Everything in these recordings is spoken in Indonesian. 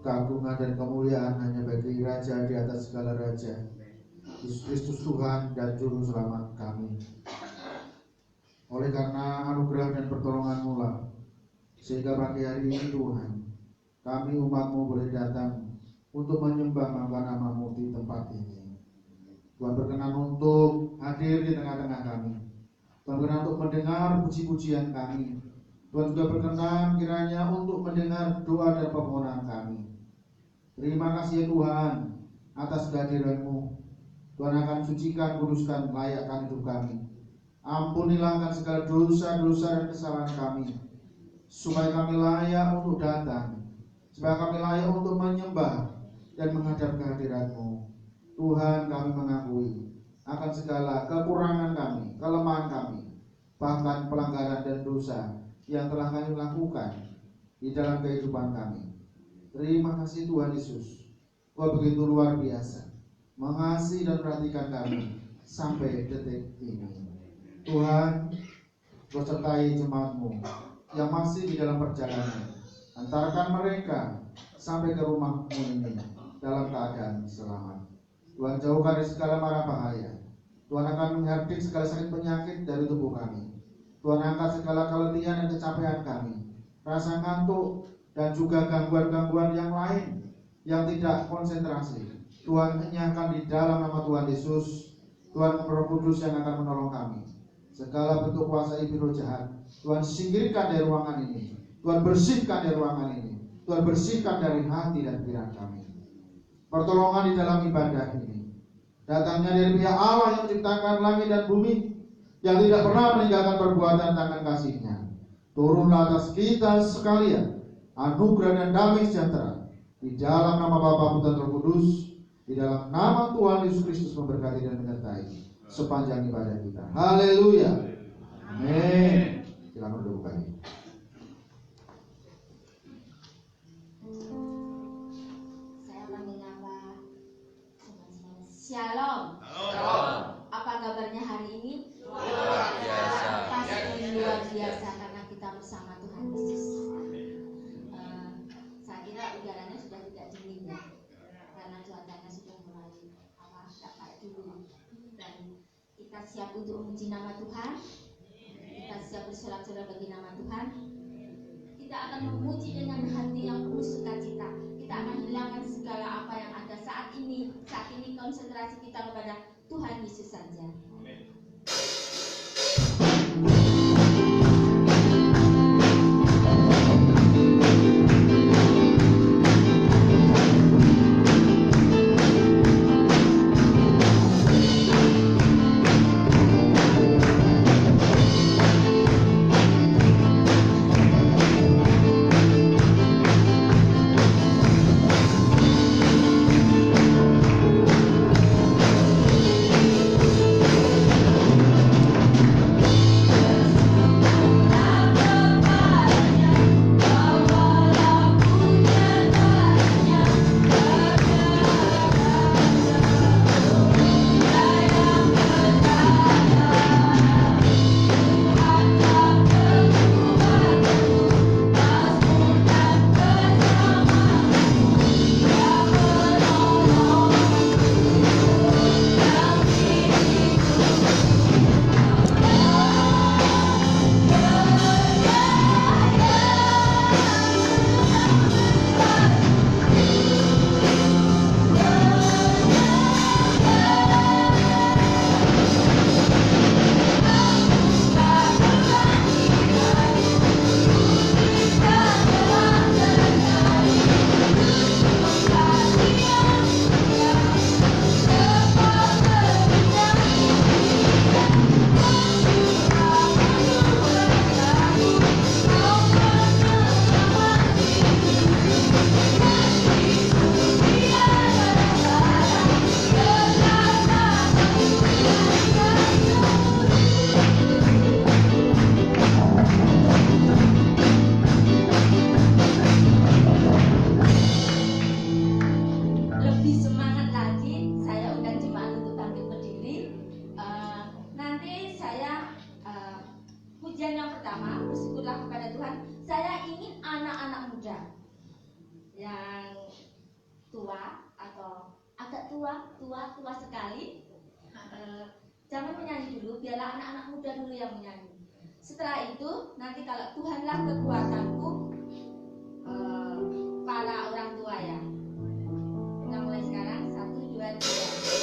keagungan dan kemuliaan hanya bagi Raja di atas segala raja, Yesus Kristus Tuhan dan Juru Selamat kami. Oleh karena anugerah dan pertolongan-Mu lah, sehingga pagi hari ini Tuhan, kami umat-Mu boleh datang untuk menyembah nama-Mu di tempat ini. Tuhan berkenan untuk hadir di tengah-tengah kami. Tuhan berkenan untuk mendengar puji-pujian kami. Tuhan juga berkenan kiranya untuk mendengar doa dan permohonan kami. Terima kasih ya Tuhan atas kehadiran-Mu. Tuhan akan sucikan, kuduskan, layakkan hidup kami. Ampunilah akan segala dosa-dosa dan kesalahan kami, supaya kami layak untuk datang, supaya kami layak untuk menyembah dan menghadap kehadiran-Mu. Tuhan, kami mengakui akan segala kekurangan kami, kelemahan kami, bahkan pelanggaran dan dosa yang telah kami lakukan di dalam kehidupan kami. Terima kasih Tuhan Yesus, Kau begitu luar biasa mengasihi dan perhatikan kami sampai detik ini. Tuhan, Kau sertai jemaat-Mu yang masih di dalam perjalanan. Antarkan mereka sampai ke rumah-Mu ini dalam keadaan selamat. Tuhan, jauhkan dari segala mara bahaya. Tuhan akan menghardik segala sakit penyakit dari tubuh kami. Tuhan, angkat segala keletihan dan kecapean kami, rasa ngantuk dan juga gangguan-gangguan yang lain yang tidak konsentrasi. Tuhan, enyahkan di dalam nama Tuhan Yesus. Tuhan, Roh Kudus yang akan menolong kami. Segala bentuk kuasa iblis jahat, Tuhan singkirkan dari ruangan ini. Tuhan bersihkan dari ruangan ini. Tuhan bersihkan dari hati dan pikiran kami. Pertolongan di dalam ibadah ini datangnya dari pihak Allah yang menciptakan langit dan bumi, yang tidak pernah meninggalkan perbuatan tangan kasih-Nya. Turunlah atas kita sekalian anugerah dan damai sejahtera di dalam nama Bapa, Putra, dan Roh Kudus, di dalam nama Tuhan Yesus Kristus memberkati dan menyertai sepanjang ibadah kita. Haleluya. Amin. Silakan berdoa kami. Saya akan menyapa teman-teman. Shalom. Apa kabarnya hari ini? Luar biasa. Pasti luar biasa karena kita bersama Tuhan Yesus. Saya kira udaranya sudah tidak dingin ya, karena cuacanya sudah mulai tidak kayak dulu. Dan kita siap untuk memuji nama Tuhan. Kita siap bersorak-sorai bagi nama Tuhan. Kita akan memuji dengan hati yang penuh sukacita. Kita akan hilangkan segala apa yang ada saat ini. Saat ini konsentrasi kita kepada Tuhan Yesus saja. Bersyukurlah kepada Tuhan. Saya ingin anak-anak muda yang tua atau agak tua sekali, jangan menyanyi dulu, biarlah anak-anak muda dulu yang menyanyi. Setelah itu nanti kalau Tuhanlah kekuatanku, para orang tua ya. Kita mulai sekarang, 1, 2, 3.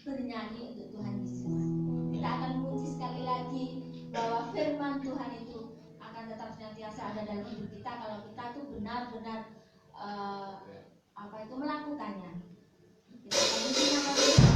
bernyanyi untuk Tuhan Yesus. Kita akan memuji sekali lagi bahwa firman Tuhan itu akan tetap senantiasa ada dalam hidup kita kalau kita tuh benar-benar melakukannya. Kita akan memuji nama Tuhan.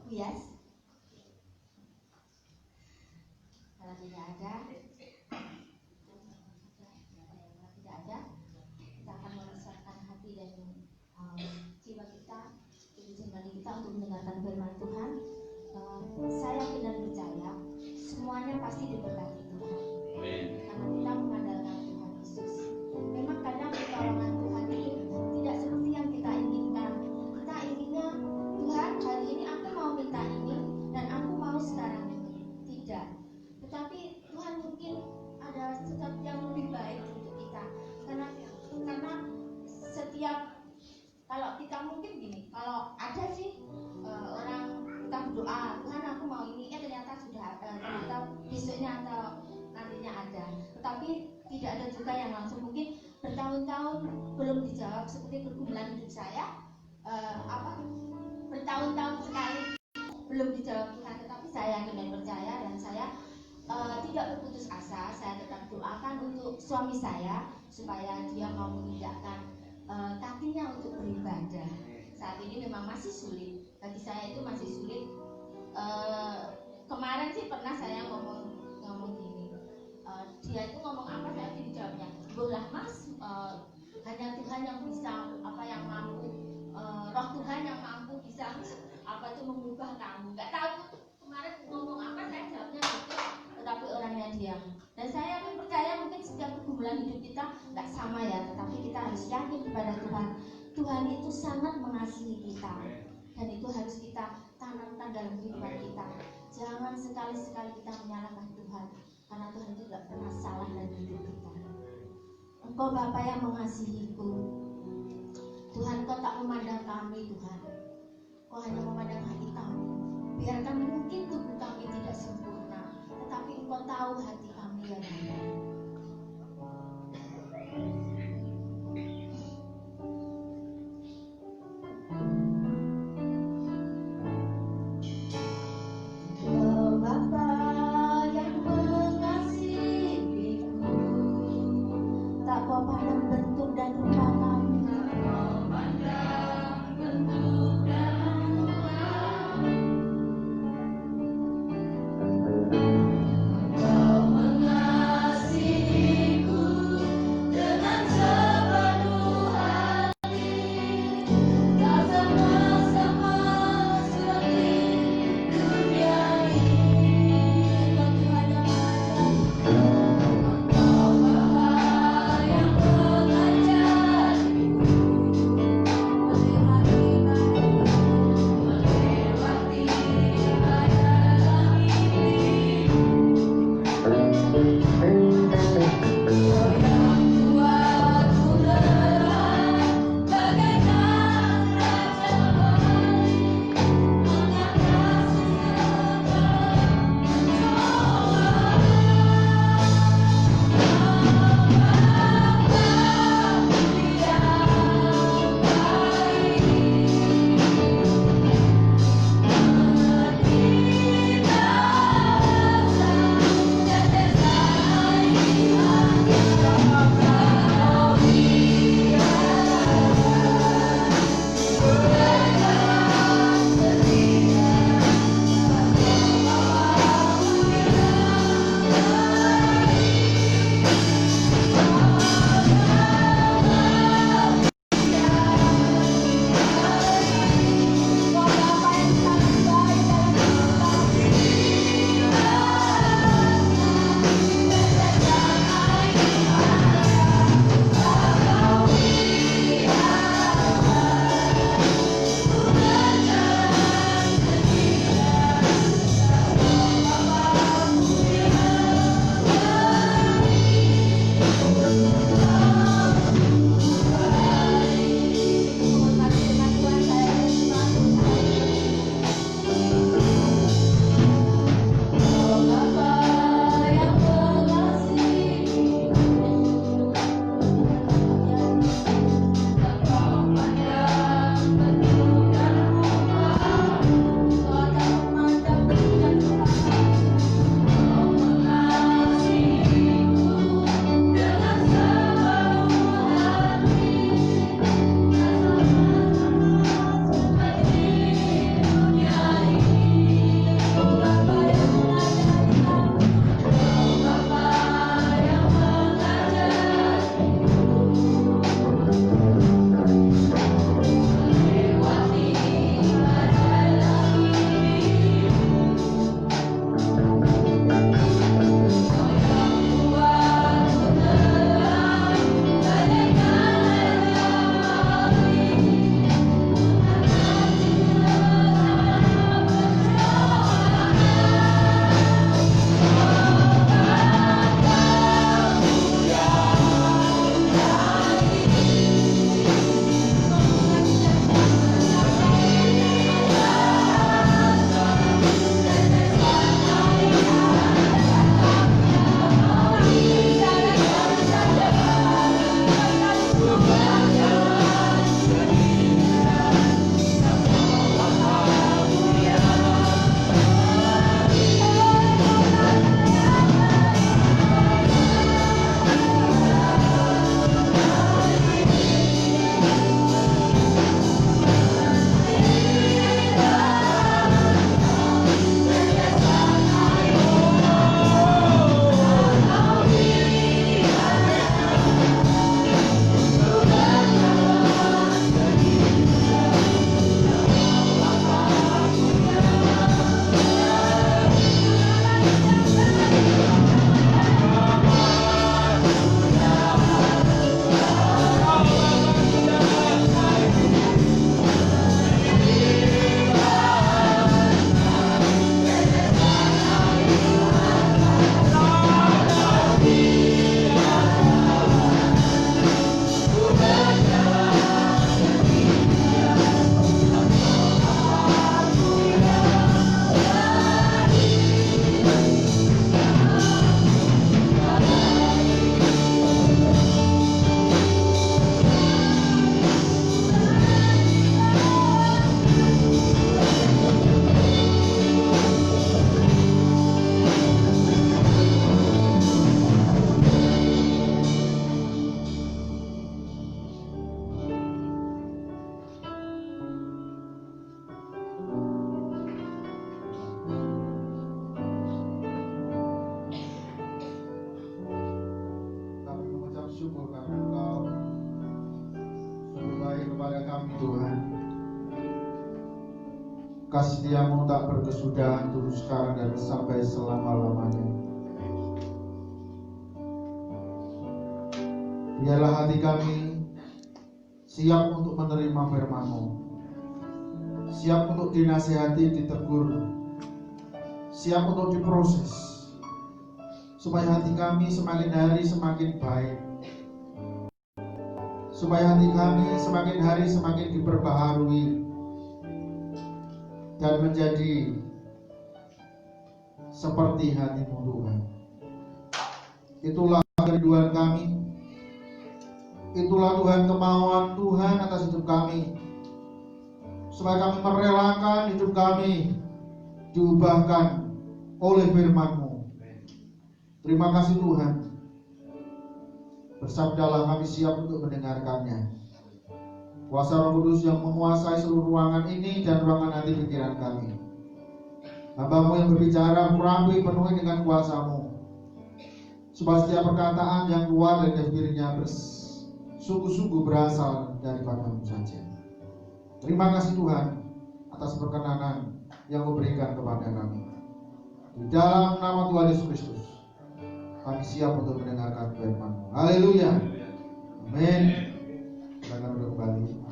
Yes. Kalau tidak ada, kita akan menyesatkan hati dan jiwa kita, kejadian kita untuk mendengarkan firman Tuhan. Saya benar percaya semuanya pasti diberkati Tuhan. Karena kita mengandalkan Tuhan Yesus. Memang kadang pertolongan Tuhan itu tidak seperti yang kita inginkan. Kita inginnya, Tuhan hari ini aku mau minta ini dan aku mau sekarang ini. Tidak. Tetapi Tuhan mungkin ada sesuatu yang lebih baik untuk kita. Karena setiap, kalau kita mungkin gini, kalau ada sih orang kita berdoa, Tuhan aku mau ini, ternyata sudah ternyata besoknya atau nantinya ada. Tetapi tidak ada juga yang langsung, mungkin bertahun-tahun belum dijawab, seperti pergumulan hidup saya, bertahun-tahun sekali belum dijawab Tuhan. Tetapi saya yakin percaya dan saya tidak berputus asa. Saya tetap doakan untuk suami saya supaya dia mau menginjakkan kakinya untuk beribadah. Saat ini memang masih sulit bagi saya, itu masih sulit. Kemarin sih pernah saya ngomong gini, dia itu ngomong apa, saya dijawabnya, bolah mas, hanya Tuhan yang bisa, yang mampu, roh Tuhan yang mampu bisa itu mengubah kamu. Nggak tahu kemarin ngomong apa, saya jawabnya gitu, tetapi orangnya diam. Dan saya pun percaya mungkin setiap pergumulan hidup kita nggak sama ya, tetapi kita harus yakin kepada Tuhan. Tuhan itu sangat mengasihi kita, dan itu harus kita tanamkan dalam kehidupan kita. Jangan sekali-sekali kita menyalahkan Tuhan, karena Tuhan itu tidak pernah salah dalam hidup kita. Engkau Bapa yang mengasihiku, Tuhan, Kau tak memandang kami, Tuhan. Kau hanya memandang hati kami. Biarkan mungkin tubuh kami tidak sempurna, tetapi Engkau tahu hati kami ya Bapa. Kau pandang bentuk dan rupa kami. Kau mengasihi Kasih setiamu tak berkesudahan dulu sekarang dan sampai selama-lamanya. Biarlah hati kami siap untuk menerima firman-Mu, siap untuk dinasihati, ditegur, siap untuk diproses, supaya hati kami semakin hari semakin baik, supaya hati kami semakin hari semakin diperbaharui dan menjadi seperti hati-Mu Tuhan. Itulah kerinduan kami, itulah Tuhan kemauan Tuhan atas hidup kami, supaya kami merelakan hidup kami diubahkan oleh firman-Mu. Terima kasih Tuhan. Bersabdalah, kami siap untuk mendengarkannya. Kuasa Roh Kudus yang menguasai seluruh ruangan ini dan ruangan hati pikiran kami. Hamba-Mu yang berbicara, urapi penuhi dengan kuasa-Mu, supaya setiap perkataan yang keluar dari bibirnya sungguh-sungguh berasal daripada-Mu saja. Terima kasih Tuhan atas perkenanan yang Mu berikan kepada kami. Di dalam nama Tuhan Yesus Kristus, kami siap untuk mendengarkan firman-Mu. Haleluya. Amin. Silakan duduk kembali.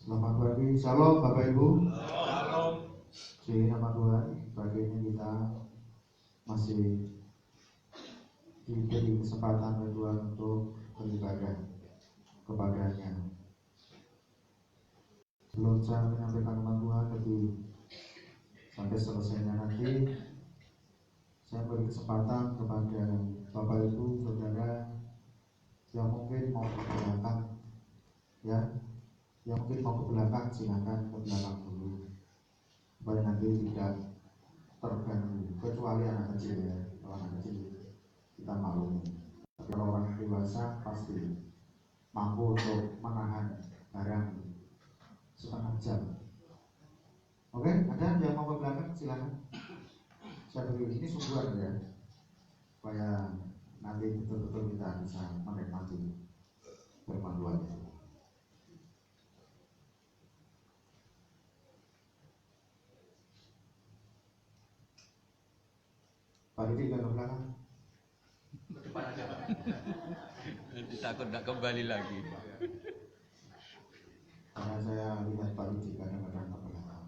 Selamat pagi, shalom Bapak Ibu. Shalom. Di nama Tuhan, pagi ini kita masih diberi kesempatan oleh Tuhan untuk beribadah kepadanya. Sebelum saya menyampaikan firman Tuhan lebih sampai selesainya nanti, saya beri kesempatan kepada Bapak Ibu, Saudara yang mungkin mau ke belakang, ya. Yang mungkin mau ke belakang, silakan ke belakang dulu, supaya nanti tidak terganggu, kecuali anak kecil ya. Kalau anak kecil kita maklumi, tapi kalau orang dewasa pasti mampu untuk menahan barang setengah jam. Oke, ada yang mau ke belakang, silakan. Saya beri ini sungguhan ya, supaya nanti betul-betul kita bisa menikmati firman Tuhan. Pak Didi ke belakang. Nanti takut nggak kembali lagi. Karena saya lihat Pak Didi kadang-kadang ke belakang.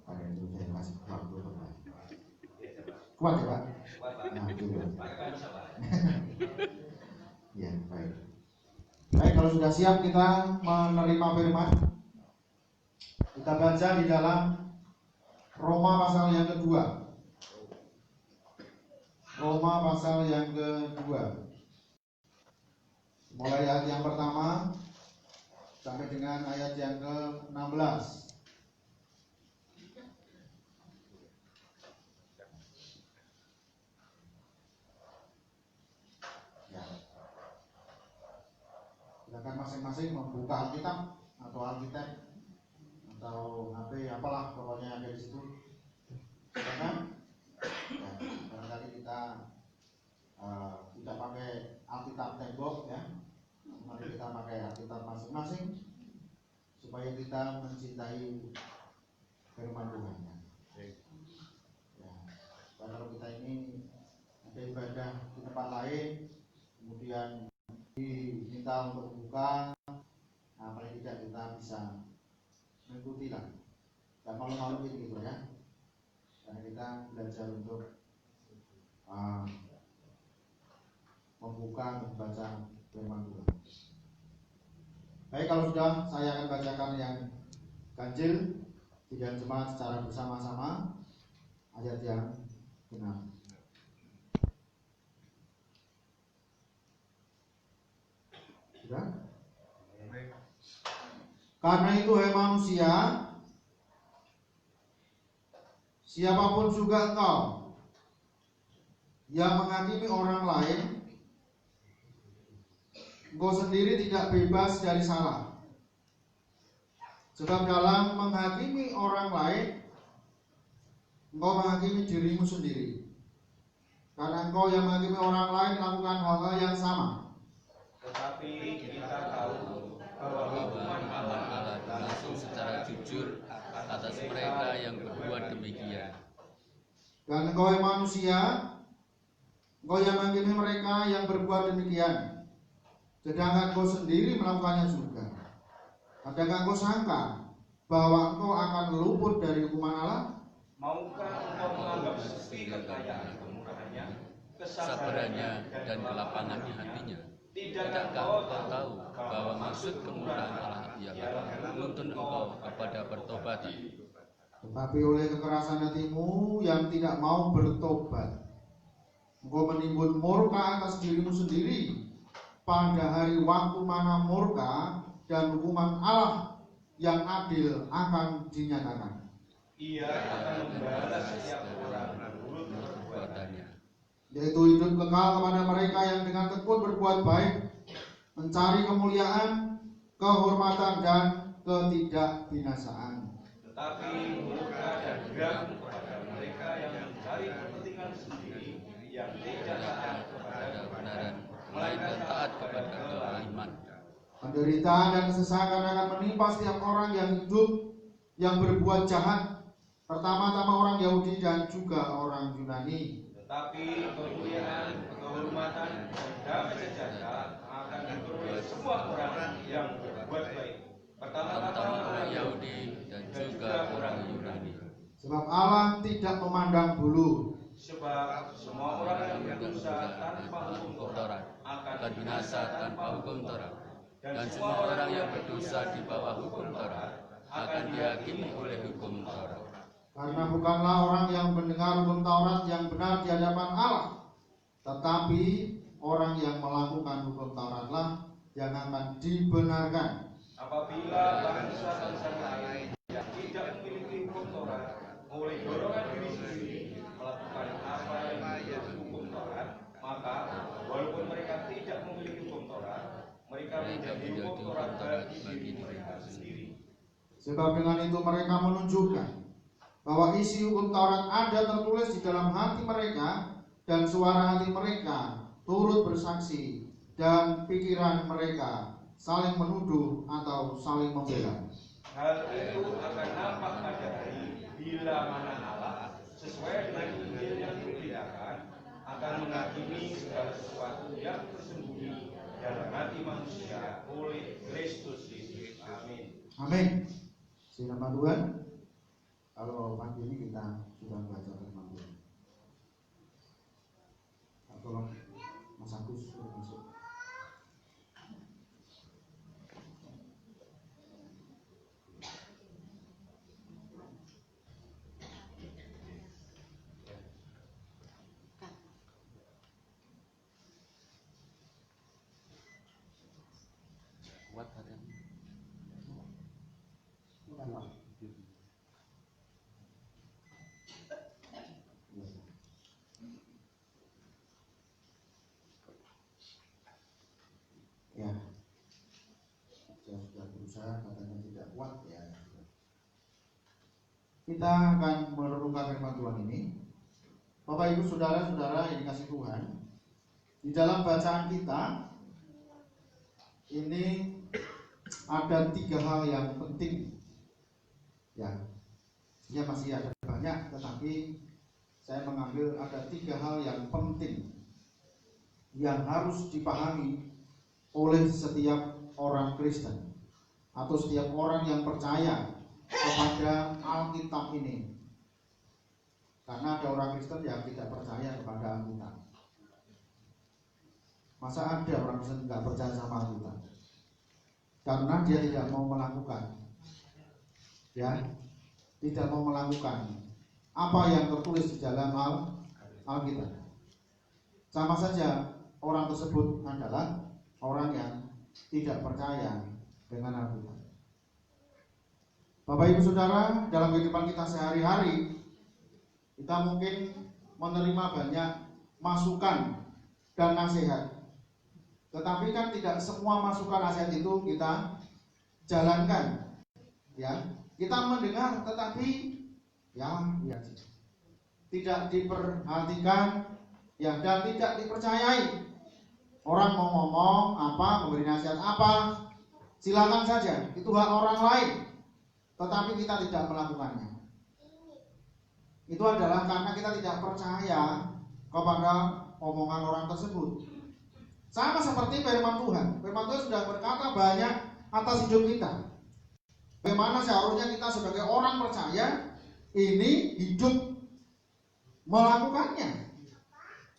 Karena itu saya kasih waktu kembali. Kuat ya Pak? Nah, gitu. Ya, baik. Baik, kalau sudah siap kita menerima firman, kita baca di dalam Roma pasal yang kedua. Roma pasal yang kedua, mulai ayat yang pertama sampai dengan ayat yang ke-16. Ya. Silakan masing-masing membuka Alkitab atau Alkitab atau HP, apalah pokoknya ada di situ. Silakan. Ya, barangkali kita tidak pakai Alkitab tembok ya, mari kita pakai Alkitab masing-masing supaya kita mencintai firman Tuhan ya. Kalau kita ini ada ibadah di tempat lain, kemudian diminta untuk membuka, nah paling tidak kita bisa mengikuti lah, dan malu-maluin gitu ya, karena kita belajar untuk membuka, membaca firman Tuhan. Baik, kalau sudah, saya akan bacakan yang ganjil tiga jemaat secara bersama-sama ayat yang 6. Sudah? Karena itu hai manusia, siapapun juga engkau yang menghakimi orang lain, engkau sendiri tidak bebas dari salah. Sebab dalam menghakimi orang lain, engkau menghakimi dirimu sendiri. Karena engkau yang menghakimi orang lain melakukan hal-hal yang sama. Tetapi kita tahu bahwa hukuman Allah berlangsung secara jujur atas mereka yang berbuat demikian. Dan engkau yang manusia, engkau yang menghakimi mereka yang berbuat demikian, sedangkan engkau sendiri melakukannya juga. Adakah engkau sangka bahwa engkau akan luput dari hukuman Allah? Maukah engkau menganggap sepi kekayaan kemurahannya, Kesabarannya dan kelapangannya hatinya. Tidakkah Tidakkah engkau tahu bahwa maksud kemurahan Allah ialah menuntun engkau kepada pertobatan? Tetapi oleh kekerasan hatimu yang tidak mau bertobat, engkau menimbun murka atas dirimu sendiri pada hari waktu mana murka dan hukuman Allah yang adil akan dinyatakan. Ia akan membalas setiap orang menurut perbuatannya, Yaitu hidup kekal kepada mereka yang dengan tekun berbuat baik, mencari kemuliaan, kehormatan, dan ketidakbinasaan. tetapi murka dan geram kepada mereka yang mencari kepentingan sendiri, yang tidak taat kepada Kebenaran, melainkan taat kepada kezaliman. Penderitaan dan kesesakan akan menimpa setiap orang yang hidup, yang berbuat jahat, pertama-tama orang Yahudi dan juga orang Yunani. Tetapi kemuliaan, kehormatan, dan damai sejahtera akan diperoleh semua orang yang berbuat baik, pertama-tama orang Yahudi dan juga orang Yunani. Sebab Allah tidak memandang bulu. Sebab semua orang yang berdosa tanpa hukum Taurat akan binasa tanpa hukum Taurat, dan semua orang yang berdosa di bawah hukum Taurat akan dihakimi oleh hukum Taurat. Karena bukanlah orang yang mendengar hukum Taurat yang benar di hadapan Allah, tetapi orang yang melakukan hukum Tauratlah yang akan dibenarkan. Apabila bangsa-bangsa lain yang tidak memiliki hukum Taurat oleh dorongan diri sendiri melakukan apa yang menurut hukum Taurat, maka walaupun mereka tidak memiliki hukum Taurat, mereka menjadi hukum Taurat bagi diri mereka sendiri. Sebab dengan itu mereka menunjukkan bahwa isi hukum Taurat ada tertulis di dalam hati mereka, dan suara hati mereka turut bersaksi, dan pikiran mereka saling menuduh atau saling membela. Hal itu akan nampak pada hari bila mana Allah sesuai dengan Injil yang diberitakan akan menghakimi segala sesuatu yang tersembunyi dalam hati manusia oleh Kristus Yesus. Amin. Amin. Nama Tuhan. Kalau pagi ini kita sudah baca firman Tuhan. Tolong Mas Agus masuk. Kuat hatimu. Ya, saya sudah berusaha, katanya tidak kuat ya. Kita akan merenungkan firman Tuhan ini. Bapak Ibu saudara-saudara yang dikasih Tuhan, di dalam bacaan kita ini ada 3 hal yang penting. Ya masih ada banyak, tetapi saya mengambil ada 3 hal yang penting yang harus dipahami oleh setiap orang Kristen atau setiap orang yang percaya kepada Alkitab ini. Karena ada orang Kristen yang tidak percaya kepada Alkitab. Masa ada orang Kristen tidak percaya sama Alkitab? Karena dia tidak mau melakukan, tidak mau melakukan apa yang tertulis di dalam Alkitab. Sama saja orang tersebut adalah orang yang tidak percaya dengan Alkitab. Bapak Ibu Saudara, dalam kehidupan kita sehari-hari, kita mungkin menerima banyak masukan dan nasihat. Tetapi kan tidak semua masukan nasihat itu kita jalankan. Ya, kita mendengar tetapi ya tidak diperhatikan, ya, dan tidak dipercayai. Orang mau ngomong apa, memberi nasihat apa, silakan saja, itu hak orang lain. Tetapi kita tidak melakukannya. Itu adalah karena kita tidak percaya kepada omongan orang tersebut. Sama seperti firman Tuhan. Firman Tuhan sudah berkata banyak atas hidup kita. Bagaimana seharusnya kita sebagai orang percaya ini hidup melakukannya.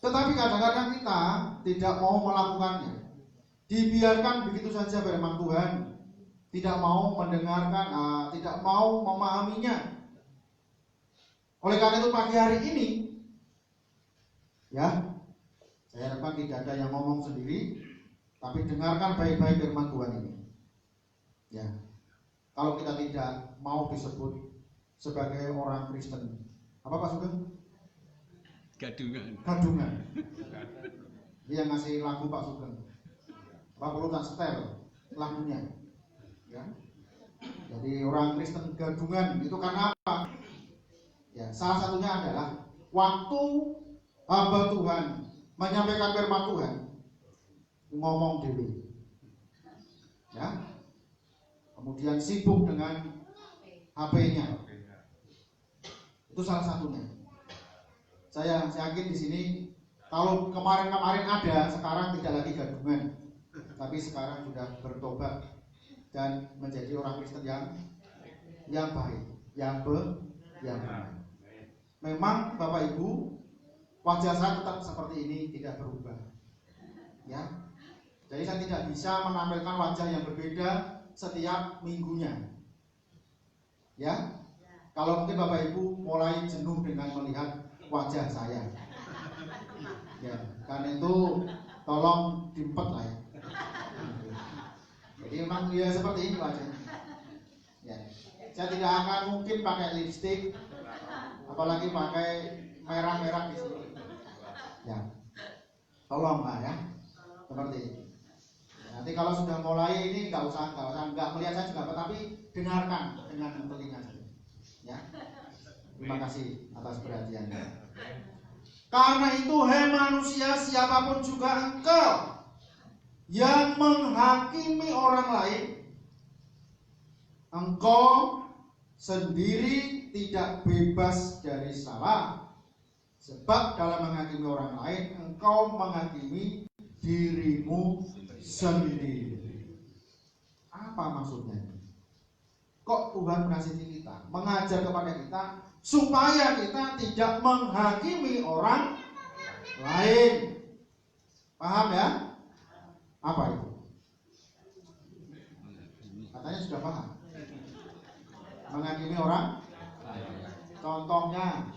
Tetapi kadang-kadang kita tidak mau melakukannya. Dibiarkan begitu saja firman Tuhan. Tidak mau mendengarkan, tidak mau memahaminya. Oleh karena itu pagi hari ini, ya, saya harapkan tidak ada yang ngomong sendiri, tapi dengarkan baik-baik firman Tuhan ini. Ya, kalau kita tidak mau disebut sebagai orang Kristen, apa Pak Sugeng? Gadungan. Dia ngasih lagu Pak Sugeng. Apa perlu tak setel lagunya? Ya. Jadi orang Kristen gadungan itu karena apa? Ya, salah satunya adalah waktu hamba Tuhan menyampaikan firman Tuhan ngomong dewi, ya, kemudian sibuk dengan HP-nya. Itu salah satunya. Saya yakin di sini kalau kemarin-kemarin ada, sekarang tidak lagi gadungan, tapi sekarang sudah bertobat dan menjadi orang Kristen yang baik, yang benar. Memang Bapak Ibu, wajah saya tetap seperti ini, tidak berubah. Ya, jadi saya tidak bisa menampilkan wajah yang berbeda setiap minggunya. Ya, kalau mungkin Bapak Ibu mulai jenuh dengan melihat wajah saya, ya, karena itu tolong diempet lah ya. Jadi memang ya seperti ini wajahnya. Ya, saya tidak akan mungkin pakai lipstik, apalagi pakai merah-merah di sini. Ya, tolong lah ya, seperti ini. Nanti kalau sudah mulai ini nggak usah melihat saya juga, tapi dengarkan dengan telinga saja. Ya, terima kasih atas perhatiannya. Karena itu, hai manusia, siapapun juga engkau yang menghakimi orang lain, engkau sendiri tidak bebas dari salah. Sebab dalam menghakimi orang lain, engkau menghakimi dirimu sendiri. Apa maksudnya? Kok Tuhan menasihati kita, mengajar kepada kita supaya kita tidak menghakimi orang lain? Paham ya? Apa itu? Katanya sudah paham. Menghakimi orang. Contohnya.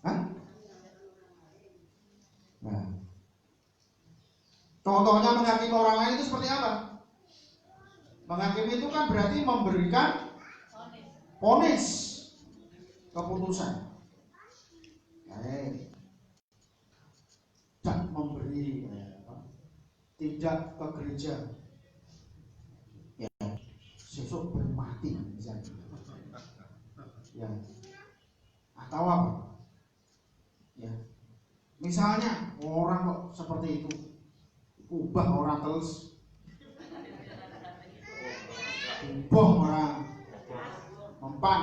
Hah? Nah, contohnya menghakimi orang lain itu seperti apa? Menghakimi itu kan berarti memberikan vonis, keputusan. Dan memberi tidak ke gereja, ya, besok bermati misalnya, ya, atau apa, ya, misalnya orang kok seperti itu, ubah orang terus, ubah orang mempan,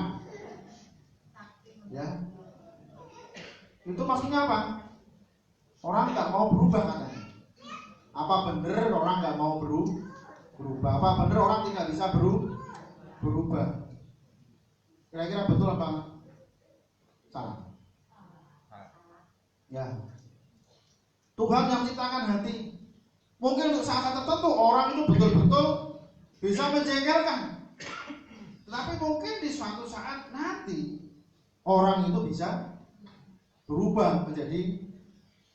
ya, itu maksudnya apa? Orang nggak mau berubah katanya. Apa bener orang nggak mau berubah? Apa bener orang tidak bisa berubah? Kira-kira betul apa salah? Ya, Tuhan yang menciptakan hati. Mungkin untuk saat tertentu orang itu betul-betul bisa menjengkelkan, tapi mungkin di suatu saat nanti orang itu bisa berubah menjadi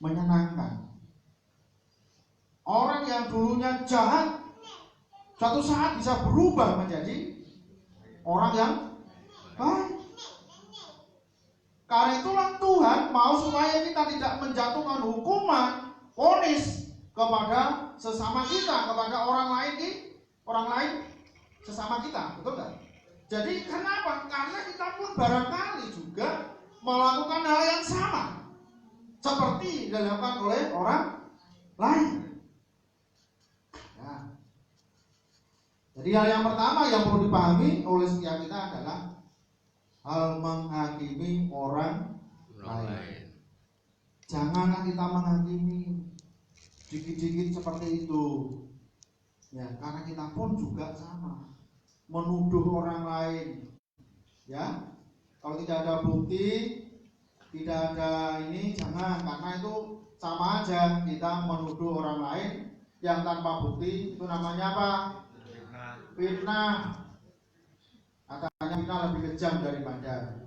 menyenangkan. yang dulunya jahat suatu saat bisa berubah menjadi orang yang baik. Karena itulah Tuhan mau supaya kita tidak menjatuhkan hukuman, vonis kepada sesama kita, kepada orang lain sesama kita, betul nggak? Jadi kenapa? Karena kita pun barangkali juga melakukan hal yang sama seperti dilakukan oleh orang lain. Nah, jadi hal yang pertama yang perlu dipahami oleh setiap kita adalah hal menghakimi orang lain. Janganlah kita menghakimi dikit-dikit seperti itu. Ya, karena kita pun juga sama menuduh orang lain. Ya, kalau tidak ada bukti, tidak ada ini, jangan, karena itu sama aja kita menuduh orang lain yang tanpa bukti. Itu namanya apa? Fitnah. Katanya fitnah lebih kejam daripada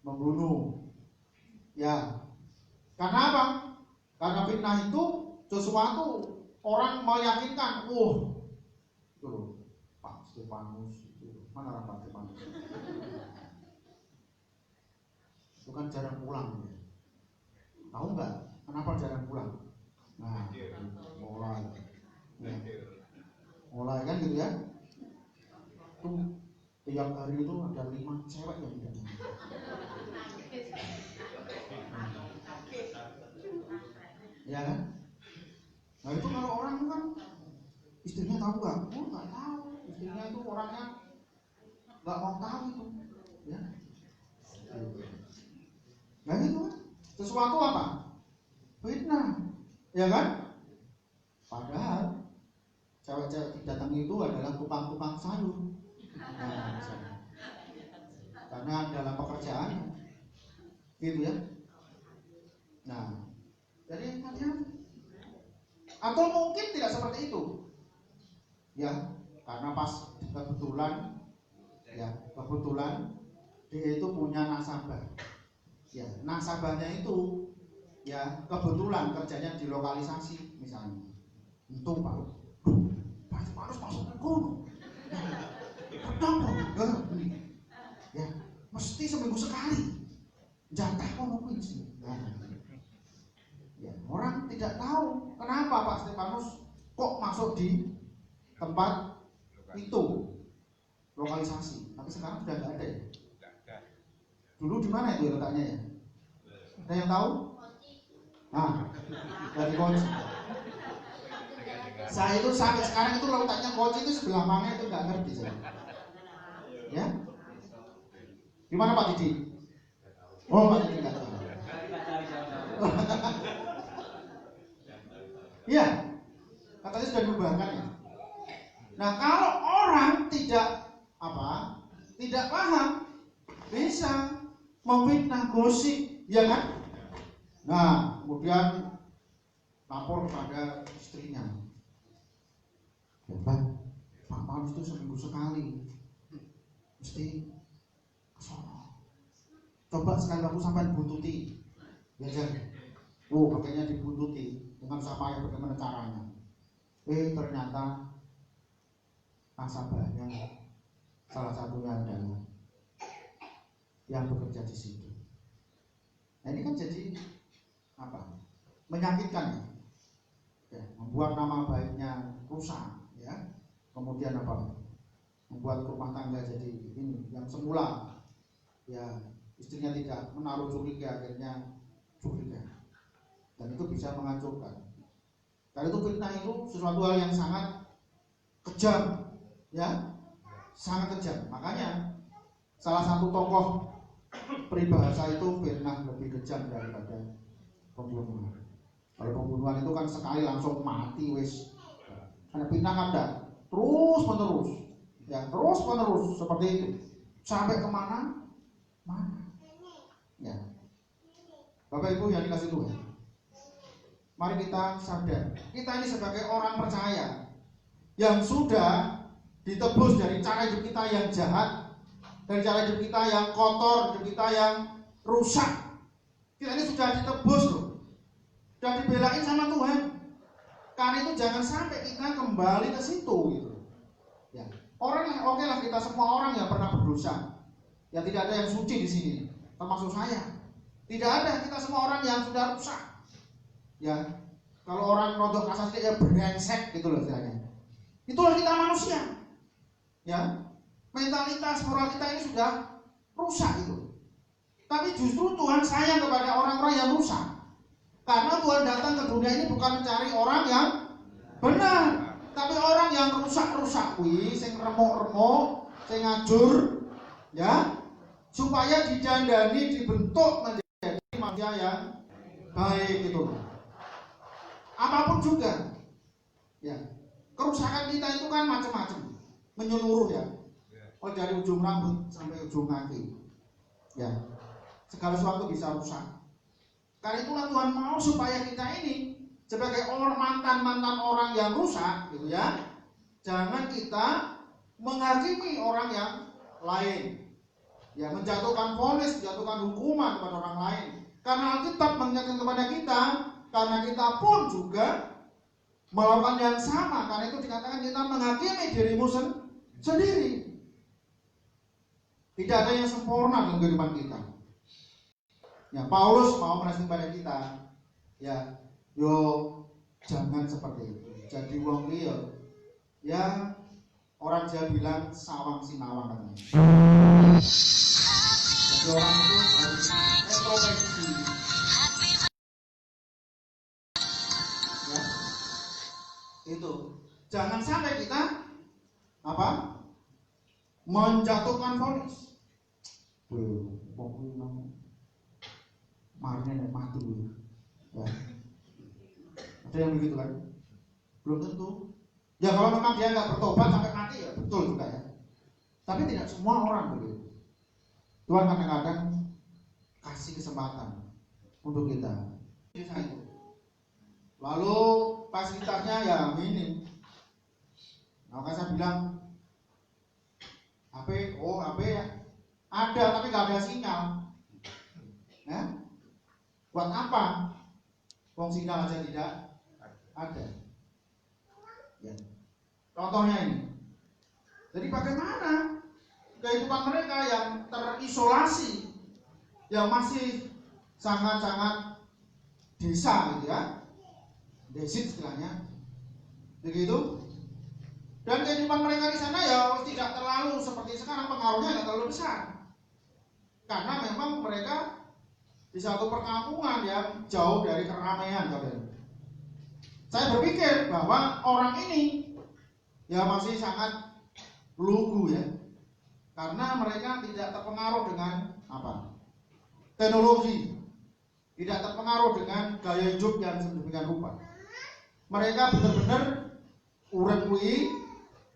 membunuh. Ya, karena apa? Karena fitnah itu sesuatu orang meyakinkan, itu loh, Pak Stefanus itu, mana orang Pak Stefanus? Itu kan jarang pulang, ya. Tahu nggak? Kenapa jarang pulang? Nah, mulai kan gitu ya? Itu tiap hari itu ada 5 cewek yang tidak. Ya kan? Nah itu kalau orang itu kan istrinya tahu nggak? Nggak tahu. Istrinya itu orangnya nggak mau tahu itu, ya. Nah itu kan sesuatu apa? Fitnah, ya kan? Padahal cewek-cewek datang itu adalah tukang-tukang sayur. Nah, karena dalam pekerjaan, gitu ya. Nah, jadi hati-hati. Atau mungkin tidak seperti itu, ya, karena pas kebetulan dia itu punya nasabah, ya, nasabahnya itu, ya, kebetulan kerjanya di lokalisasi, misalnya, itu harus masuk ke gunung, ya, mesti seminggu sekali, jatah kono kuwi. Ya, orang tidak tahu kenapa Pak Stefanus kok masuk di tempat itu lokalisasi, tapi sekarang sudah nggak ada ya. Dulu di mana itu letaknya ya? Ada yang tahu? Nah, dari kunci. Saya itu sampai sekarang itu letaknya kunci itu sebelah mana itu nggak ngerti saya. Ya? Di mana Pak Didi? Oh, Pak Didi nggak tahu. Iya, katanya sudah diubahkan ya. Nah, kalau orang tidak paham, bisa memfitnah, gosip, ya kan? Nah, kemudian lapor kepada istrinya. Ya, Pak Paulus itu seminggu sekali mesti ke sono. Coba sekali waktu sampai buntuti, ya jadi. Pakainya dibuntuti. Dengan siapa yang bagaimana caranya? Ternyata nasabahnya salah satunya adalah yang bekerja di situ. Nah ini kan jadi apa? Menyakitkan ya, membuat nama baiknya rusak, ya. Kemudian apa? Membuat rumah tangga jadi ini yang semula ya istrinya tidak menaruh curiga, akhirnya curiga. Dan itu bisa menghancurkan. Karena itu fitnah itu sesuatu hal yang sangat kejam, ya, sangat kejam. Makanya salah satu tokoh peribahasa itu fitnah lebih kejam daripada pembunuhan. Kalau pembunuhan itu kan sekali langsung mati wis. Karena fitnah ada terus menerus, ya terus menerus seperti itu sampai kemana? Mana? Ya, Bapak Ibu yang dikasih Tuhan. Mari kita sadar, kita ini sebagai orang percaya yang sudah ditebus dari cara hidup kita yang jahat, dari cara hidup kita yang kotor, hidup kita yang rusak. Kita ini sudah ditebus loh, sudah dibelain sama Tuhan. Karena itu jangan sampai kita kembali ke situ gitu. Ya. Orang yang oke lah, kita semua orang yang pernah berdosa. Ya tidak ada yang suci di sini, termasuk saya. Tidak ada, kita semua orang yang sudah rusak. Ya. Kalau orang rodok kasar sedikit ya brengsek gitu loh istilahnya. Itulah kita manusia. Ya. Mentalitas moral kita ini sudah rusak itu. Tapi justru Tuhan sayang kepada orang-orang yang rusak. Karena Tuhan datang ke dunia ini bukan mencari orang yang benar, tapi orang yang rusak-rusak kuwi, sing remuk-remuk, sing ngajur, ya, supaya didandani, dibentuk menjadi manusia yang baik gitu. Apapun juga, ya, kerusakan kita itu kan macam-macam, menyeluruh ya, dari ujung rambut sampai ujung kaki, ya, segala sesuatu bisa rusak. Karena itulah Tuhan mau supaya kita ini sebagai orang mantan orang yang rusak, gitu ya, jangan kita menghakimi orang yang lain, ya, menjatuhkan vonis, menjatuhkan hukuman kepada orang lain. Karena Alkitab mengingatkan kepada kita, karena kita pun juga melakukan yang sama. Karena itu dikatakan kita menghakimi dirimu sendiri. Tidak ada yang sempurna dalam kehidupan kita. Ya, Paulus mau menasihati pada kita, ya, yo jangan seperti itu. Jadi wong liya, ya, orang Jawa bilang sawang sinawang katanya. Jadi orang itu harus introspeksi. Ya, itu. Jangan sampai kita apa? Menjatuhkan vonis. Marnya mati dulu. Ya. Ada yang begitu kan? Belum tentu. Ya kalau memang dia nggak bertobat sampai mati ya betul juga ya. Tapi tidak semua orang begitu. Tuhan kadang-kadang kasih kesempatan untuk kita. Lalu fasilitasnya ya minim. Maka saya bilang HP ya ada tapi nggak ada sinyal. Ya? Buat apa? Wong sinyal aja tidak ada. Ya. Contohnya ini. Jadi bagaimana kehidupan mereka yang terisolasi, yang masih sangat-sangat desa gitu ya, desit istilahnya, begitu. Dan kehidupan mereka di sana ya tidak terlalu seperti sekarang, pengaruhnya tidak terlalu besar, karena memang mereka di satu perkampungan yang jauh dari keramaian. Saya berpikir bahwa orang ini ya masih sangat lugu ya, karena mereka tidak terpengaruh dengan apa? Teknologi, tidak terpengaruh dengan gaya hidup yang sedemikian rupa. Mereka benar-benar urip kuwi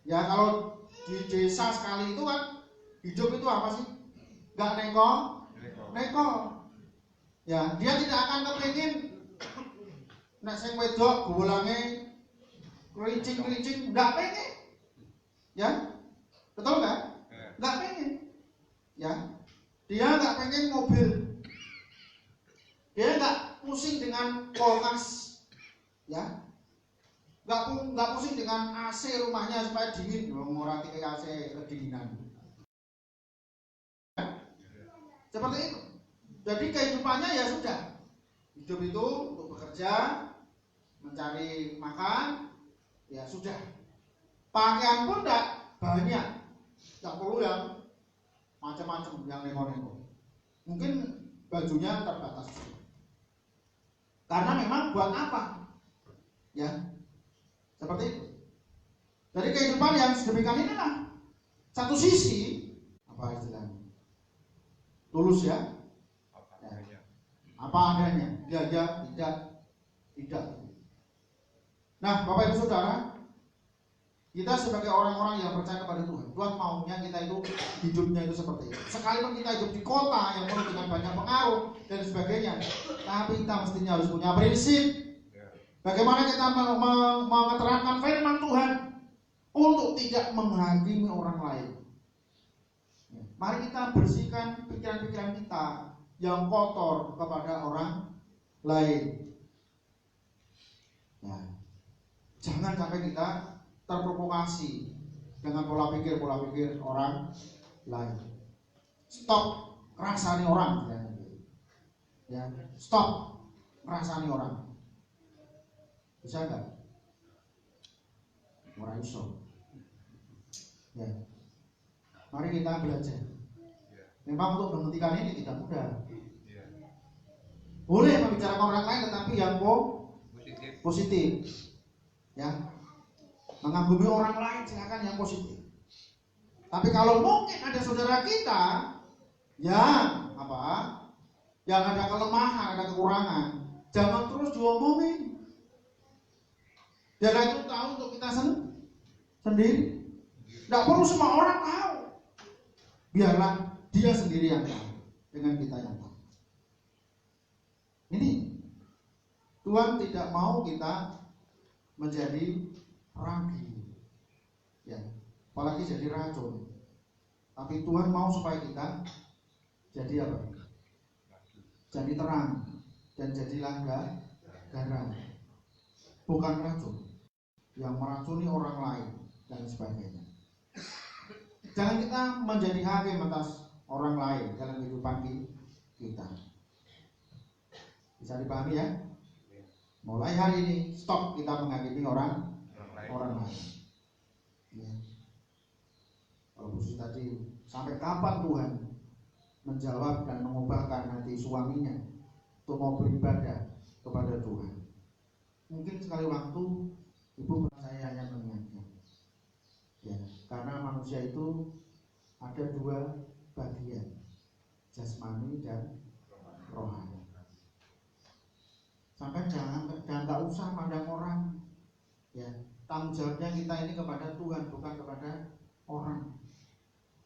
ya, kalau di desa sekali itu kan hidup itu apa sih? Enggak neko. Ya, dia tidak akan kepengin nek sing wedok golange kerincing-kerincing, enggak pengen. Ya. Betul enggak? Enggak pengen. Ya. Dia enggak pengen mobil. Dia enggak pusing dengan kulkas. Ya. Enggak pusing dengan AC rumahnya supaya dingin, ngurati ke AC kedinginan. Seperti itu. Jadi kehidupannya ya sudah, hidup itu untuk bekerja, mencari makan, ya sudah. Pakaian pun tidak banyak, tidak perlu yang macam-macam, yang neko-neko. Mungkin bajunya terbatas. Karena memang buat apa? Ya, seperti itu. Jadi kehidupan yang sedemikian inilah. Satu sisi, apa istilahnya? Tulus ya. Apa adanya, dia tidak. Nah, Bapak Ibu Saudara, kita sebagai orang-orang yang percaya kepada Tuhan, Tuhan maunya kita itu hidupnya itu seperti itu. Sekalipun kita hidup di kota yang penuh dengan banyak pengaruh dan sebagainya, tapi kita mestinya harus punya prinsip. Bagaimana kita menerapkan firman Tuhan untuk tidak menghakimi orang lain. Mari kita bersihkan pikiran-pikiran kita yang kotor kepada orang lain. Ya. Jangan sampai kita terprovokasi dengan pola pikir orang lain. Stop ngrasani orang, ya. Stop ngrasani orang. Bisa nggak? Ora iso. Ya. Mari kita belajar. Memang untuk menghentikan ini tidak mudah. Boleh membicarakan orang lain tetapi yang positif. Ya. Mengagumi orang lain silakan yang positif. Tapi kalau mungkin ada saudara kita yang yang ada kelemahan, ada kekurangan, jangan terus diomongin. Biarlah itu tahu untuk kita sendiri. Tidak perlu semua orang tahu. Biarlah dia sendiri yang tahu dengan kita yang tahu. Ini Tuhan tidak mau kita menjadi ragi, ya, apalagi jadi racun. Tapi Tuhan mau supaya kita jadi apa? Jadi terang dan jadilah garam, bukan racun yang meracuni orang lain dan sebagainya. Jangan kita menjadi hakim atas orang lain dalam kehidupan kita. Bisa dipahami ya? Mulai hari ini stop kita menghakimi orang lain. Ya. Kalau Busi tadi, sampai kapan Tuhan menjawab dan mengubahkan hati suaminya untuk mau beribadah kepada Tuhan? Mungkin sekali waktu ibu saya hanya mengingatkan. Ya, karena manusia itu ada dua bagian, jasmani dan rohani. Sampai jangan nggak usah pandang orang. Ya, tanggung jawabnya kita ini kepada Tuhan, bukan kepada orang.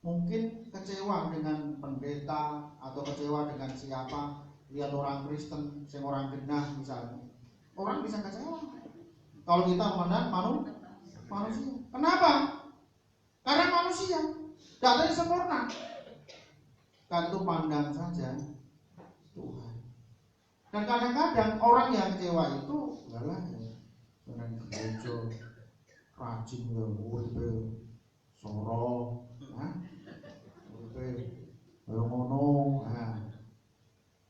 Mungkin kecewa dengan pendeta atau kecewa dengan siapa, lihat orang Kristen, orang genah misalnya. Orang bisa kecewa kalau kita memandang manusia. Kenapa? Karena manusia tidak ada yang sempurna. Kan itu pandang saja Tuhan. Dan kadang-kadang orang yang kecewa itu adalah dengan gereja rajin ya, uripe soro, uripe ngono.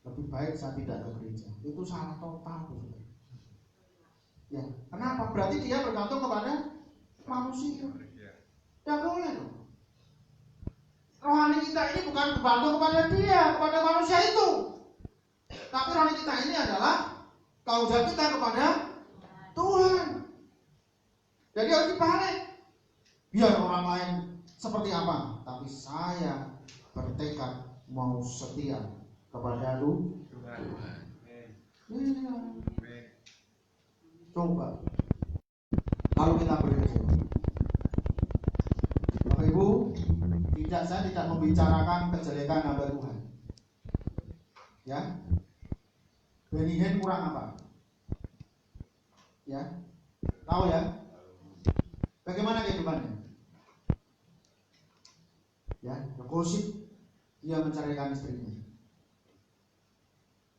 Lebih baik saya tidak ke gereja. Itu salah total. Ya, kenapa? Berarti dia bergantung kepada manusia. Tidak boleh loh. Rohani kita ini bukan bergantung kepada dia, kepada manusia itu. Tapi rohani kita ini adalah tanggung jawab kita kepada Tuhan. Jadi harus dibalik. Biar orang lain seperti apa, tapi saya bertekad mau setia kepada Tuhan. Ya. Coba kalau kita berkecewa, Bapak Ibu, saya tidak membicarakan kejelekan hamba Tuhan. Ya, Benny Hinn kurang apa? Ya, tahu ya? Bagaimana kehidupannya? Ya, gosip dia menceraikan istrinya.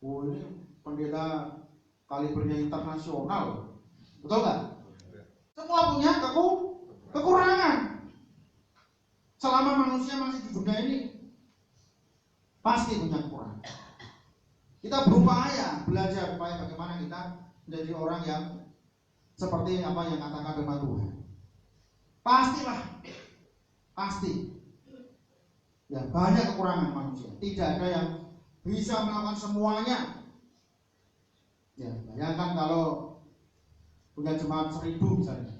Oh, ini pendeta kalibernya internasional, betul nggak? Semua punya kekurangan. Selama manusia masih di dunia ini, pasti punya kekurangan. Kita berupaya belajar supaya bagaimana kita menjadi orang yang seperti apa yang katakan firman Tuhan. Pastilah, pasti. Ya, banyak kekurangan manusia. Tidak ada yang bisa melakukan semuanya. Ya, bayangkan kalau punya jemaat 1000 misalnya.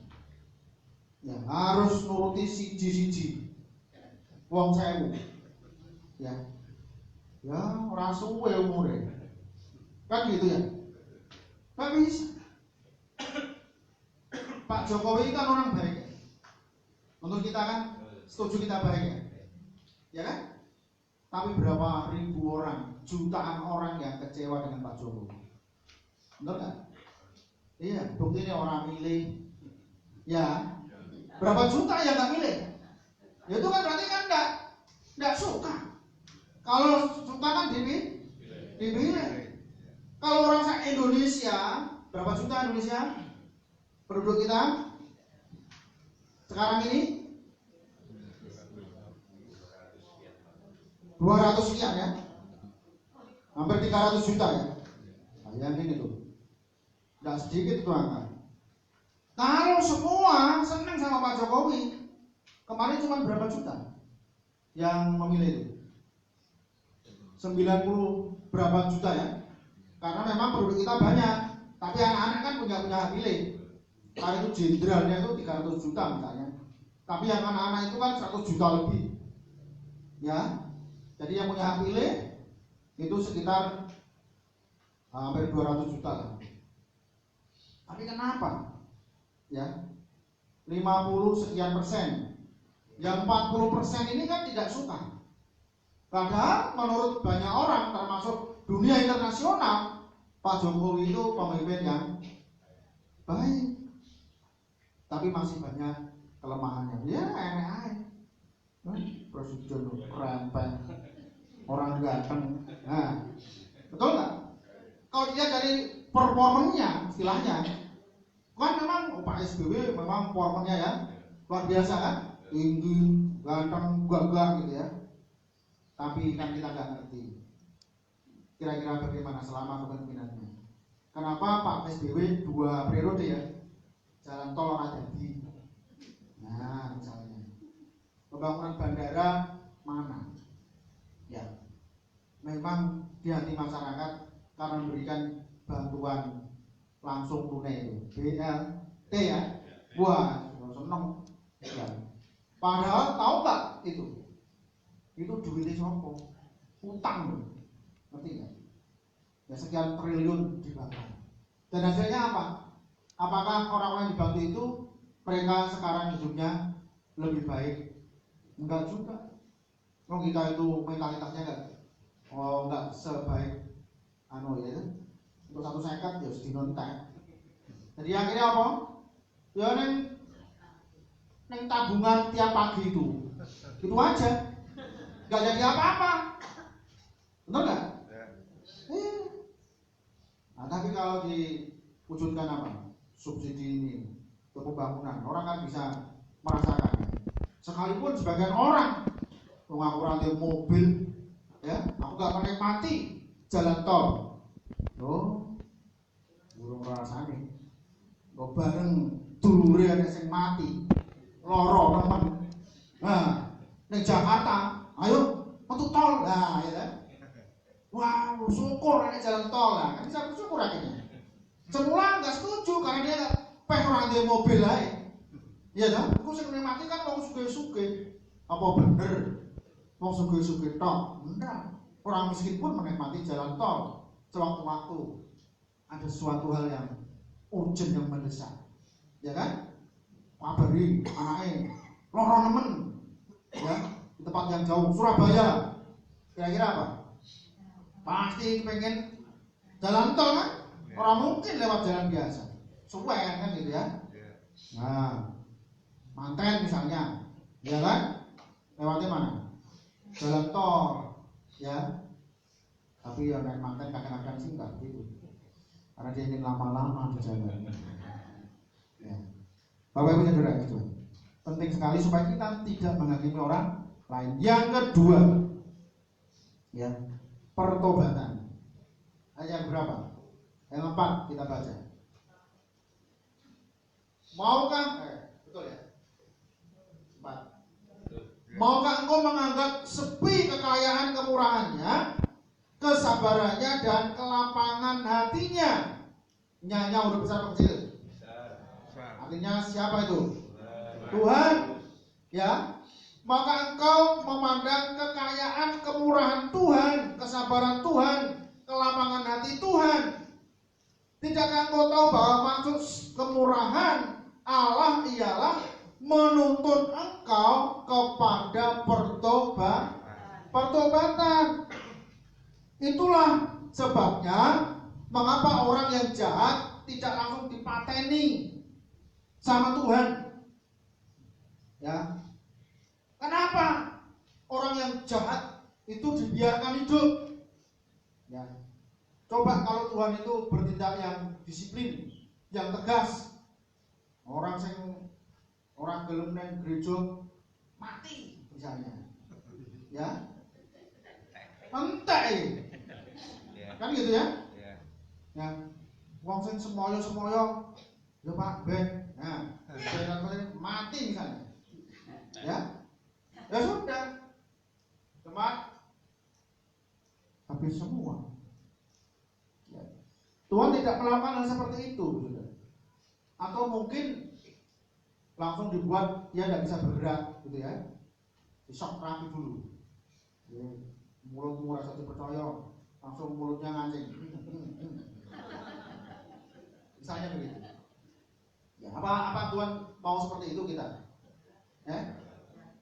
Ya, harus nuruti siji-siji. Wong 1000. Ya. Ya, ora suwe umure. Kan gitu ya. Gak bisa. Pak Jokowi kan orang baik. Menurut kita kan setuju kita baik ya. Ya kan? Tapi berapa ribu orang, jutaan orang yang kecewa dengan Pak Jokowi. Benar kan? Iya, buktinya orang milih. Ya. Berapa juta yang gak milih? Ya itu kan berarti kan enggak suka. Kalau suka kan dipilih. Kalau orang Indonesia, berapa juta Indonesia? penduduk kita sekarang ini 200 sekian ya, hampir 300 juta ya. Bayangin itu, nggak sedikit itu angka. Kalau semua senang sama Pak Jokowi, kemarin cuma berapa juta yang memilih itu? 90 berapa juta ya? Karena memang penduduk kita banyak, tapi anak-anak kan punya hak pilih. Karena itu jenderalnya itu 300 juta misalnya, tapi yang anak-anak itu kan 100 juta lebih, ya. Jadi yang punya hak pilih itu sekitar hampir 200 juta lah. Tapi kenapa? Ya, 50 sekian persen, yang 40% ini kan tidak suka. Padahal menurut banyak orang termasuk dunia internasional, Pak Jokowi itu pemimpin yang baik. Tapi masih banyak kelemahannya. Ya enak. Presiden krempeng, orang ganteng. Nah, betul nggak? Kalau dia dari performanya, istilahnya, kan memang Pak SBY memang performanya ya luar biasa kan, tinggi, ganteng, gagah gitu ya. Tapi kan kita nggak ngerti kira-kira bagaimana selama kepemimpinannya. Kenapa Pak SBY 2 periode ya, jalan tol ora jadi. Nah, misalnya pembangunan bandara mana? Ya, memang di hati masyarakat karena memberikan bantuan langsung tunai itu, BLT ya. Wah, seneng. Ya. Padahal tahu nggak itu duitnya sopo? Utang, ngerti nggak? Ya sekian triliun dibakar. Dan hasilnya apa? Apakah orang-orang yang dibantu itu mereka sekarang hidupnya lebih baik? Enggak juga. Oh, kita itu mentalitasnya enggak sebaik ya. Untuk 1 second ya sedino entek. Jadi akhirnya apa? Ya neng tabungan tiap pagi itu aja. Enggak jadi apa-apa. Betul enggak? Nah, tapi kalau diwujudkan apa? Subsidi ini untuk pembangunan, orang kan bisa merasakan. Sekalipun sebagian orang mengaku rantai mobil, ya, aku gak menikmati jalan tol. Loh, burung rasane. Lo bareng dulure ada sing mati, loro temen. Nah, di Jakarta, ayo metu tol, nah, ya kan? Wah, syukur ada jalan tol lah, kan bisa bersyukur akhirnya. Semula nggak setuju karena dia pengen rantai mobil lah. Iya kan? Aku sing menikmati kan wong sugih-sugih. Apa bener? Wong sugih-sugih tok? Enggak. Orang miskin pun menikmati jalan tol sewaktu-waktu. Ada suatu hal yang urgent yang mendesak. Ya kan? Kabari anake loro nemen. Ya, di tempat yang jauh, Surabaya. Kira-kira apa? Pasti pengen jalan tol kan? Orang mungkin lewat jalan biasa. Suwe kan gitu ya. Nah, Manten misalnya, ya kan? Lewatnya mana? Jalan tol, ya. Tapi yang naik Manten kadang-kadang sih enggak gitu. Karena dia ingin lama-lama di jalan. Ya. Bapak Ibu saudara itu penting sekali supaya kita tidak menghakimi orang lain. Yang kedua, ya, pertobatan. Ayat berapa? Yang 4 kita baca. Maukah? Betul ya? Maukah engkau menganggap sepi kekayaan kemurahannya, kesabarannya dan kelapangan hatinya? Nyanya udah besar atau kecil? Artinya siapa itu? Tuhan. Ya. Maka engkau memandang kekayaan kemurahan Tuhan, kesabaran Tuhan, kelapangan hati Tuhan. Tidakkah engkau tahu bahwa maksud kemurahan Allah ialah menuntun engkau kepada pertobatan. Itulah sebabnya mengapa orang yang jahat tidak langsung dipateni sama Tuhan. Ya. Kenapa orang yang jahat itu dibiarkan hidup? Ya. Coba kalau Tuhan itu bertindak yang disiplin, yang tegas, gelem nang gereja mati misalnya. Ya. Entek. Kan gitu ya? Ya. Wong sing semoyo-semoyo yo Pak Ben. Nah, ben mati misalnya. Ya. Ya sudah. Teman habis semua. Ya. Tuhan tidak melakukan hal seperti itu, saudara. Atau mungkin langsung dibuat dia tidak bisa bergerak, gitu ya. Disok rapi dulu. Ya. Mulutmu rasa dipercaya, langsung mulutnya ngancing. Misalnya begitu. Ya, apa Tuhan mau seperti itu kita? Ya?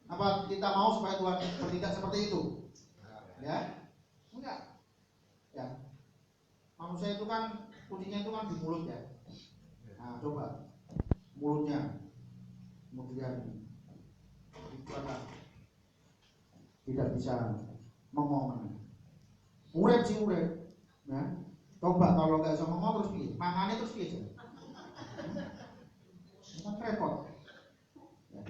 Apa kita mau supaya Tuhan bertindak seperti itu? Ya? Enggak. Ya. Manusia itu kan kuncinya itu kan di mulut ya. Nah, coba mulutnya kemudian dibuatlah tidak bisa ngomong. Urip sih urip. Ya. Coba kalau nggak bisa ngomong terus piye? Makane terus piye? Kan repot. Ya.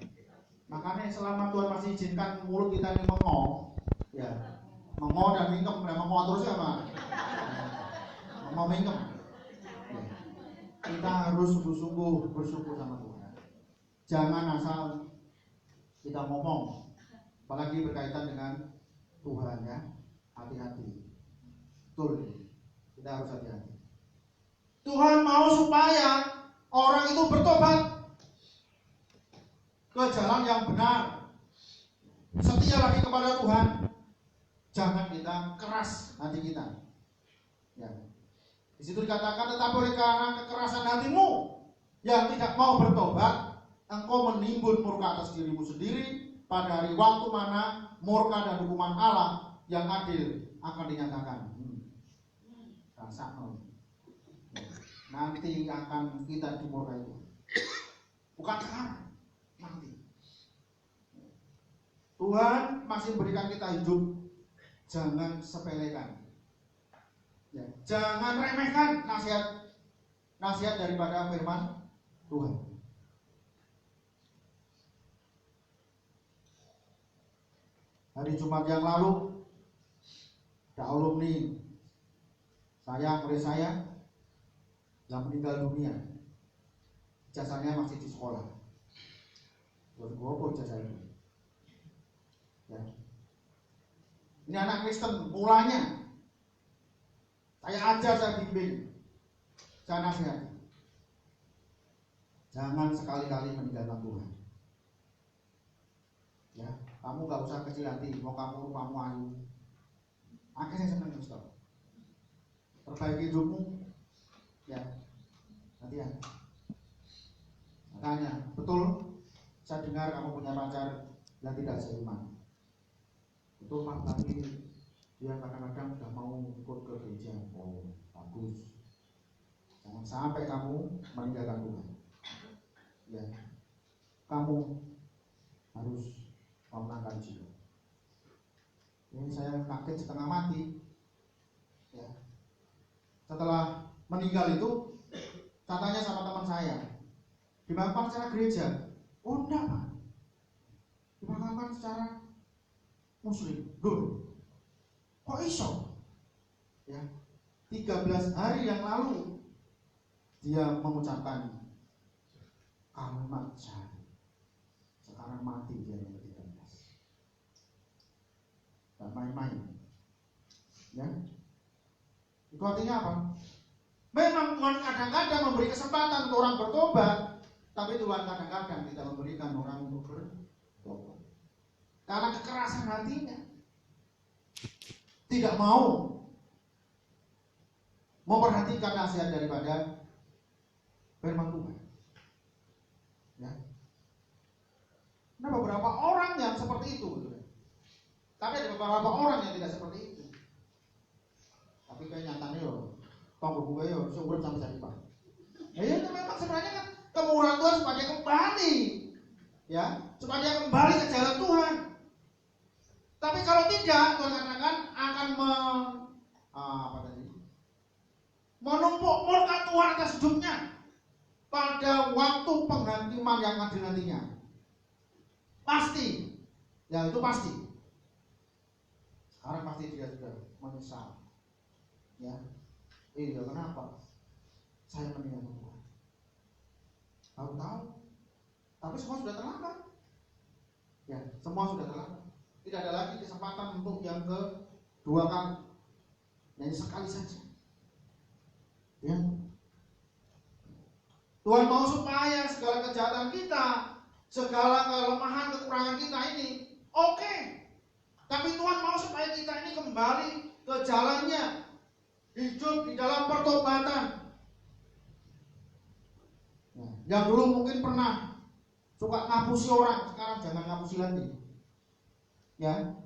Makanya selama Tuhan masih izinkan mulut kita ini mengong, ya, mengong dan mingkem, mengong terus ya Pak. Mau mingkem. Ya. Kita harus sungguh-sungguh bersyukur sama Tuhan. Jangan asal kita ngomong, apalagi berkaitan dengan Tuhan ya. Hati-hati. Betul. Kita harus hati-hati. Tuhan mau supaya orang itu bertobat ke jalan yang benar, setia lagi kepada Tuhan. Jangan kita keras hati kita. Ya. Di situ dikatakan, tetapi oleh karena kekerasan hatimu yang tidak mau bertobat, engkau menimbun murka atas dirimu sendiri pada hari waktu mana murka dan hukuman Allah yang adil akan dinyatakan. Rasa nanti akan kita dimurkai itu. Bukan sekarang, nanti. Tuhan masih berikan kita hidup, jangan sepelekan. Ya, jangan remehkan nasihat daripada firman Tuhan. Hari Jumat yang lalu ada alumni murid saya yang meninggal dunia. Jasanya masih di sekolah. Terus gue jasa itu. Ya. Ini anak Kristen mulanya. Saya ajar, saya bimbing, saya nasihati. Jangan sekali-kali meninggalkan Tuhan. Ya, kamu gak usah kecil hati, mau kamu rupamu ayu. Akhirnya senang Kristen. Perbaiki hidupmu, ya, hati-hati. Makanya, betul, saya dengar kamu punya pacar yang tidak seiman. Betul Pak, tapi dia kadang-kadang sudah mau ikut ke gereja. Oh, bagus. Jangan sampai kamu meninggalkan Tuhan. Ya, kamu harus memenangkan jiwa. Ini saya kaget setengah mati. Ya. Setelah meninggal itu, katanya sama teman saya, dimakamkan secara gereja. Oh enggak Pak, dimakamkan secara Muslim. Loh, kok iso? Ya, 13 hari yang lalu dia mengucapkan kalimat syahadat. Sekarang mati dia yang ke-13. Gak main-main. Ya. Itu artinya apa? Memang Tuhan kadang-kadang memberi kesempatan untuk orang bertobat, tapi Tuhan kadang-kadang tidak memberikan orang untuk bertobat. Karena kekerasan hatinya. Tidak mau memperhatikan nasihat daripada firman Tuhan. Ya. Nah, beberapa orang yang seperti itu, betul. Tapi ada beberapa orang yang tidak seperti itu. Tapi kayak nyatanya loh, tonggo gue yo seumur sama jadi Pak. Ya itu memang sebenarnya kan kemurahan Tuhan supaya dia kembali, ya, supaya dia kembali ke jalan Tuhan. Tapi kalau tidak, Tuhan katakan akan menumpuk murka Tuhan atas hidupnya pada waktu penghakiman yang adil nantinya. Pasti. Ya itu pasti. Sekarang pasti dia sudah menyesal. Ya. Iya, kenapa? Saya meninggalkan Tuhan. Tahu-tahu. Tapi semua sudah terlambat. Ya, semua sudah terlambat. Tidak ada lagi kesempatan untuk yang kedua kali. Hanya sekali saja. Ya. Tuhan mau supaya segala kejahatan kita, segala kelemahan, kekurangan kita ini oke. Tapi Tuhan mau supaya kita ini kembali ke jalannya, hidup di dalam pertobatan. Nah, yang dulu mungkin pernah suka ngapusi orang, sekarang jangan ngapusi lagi. Ya.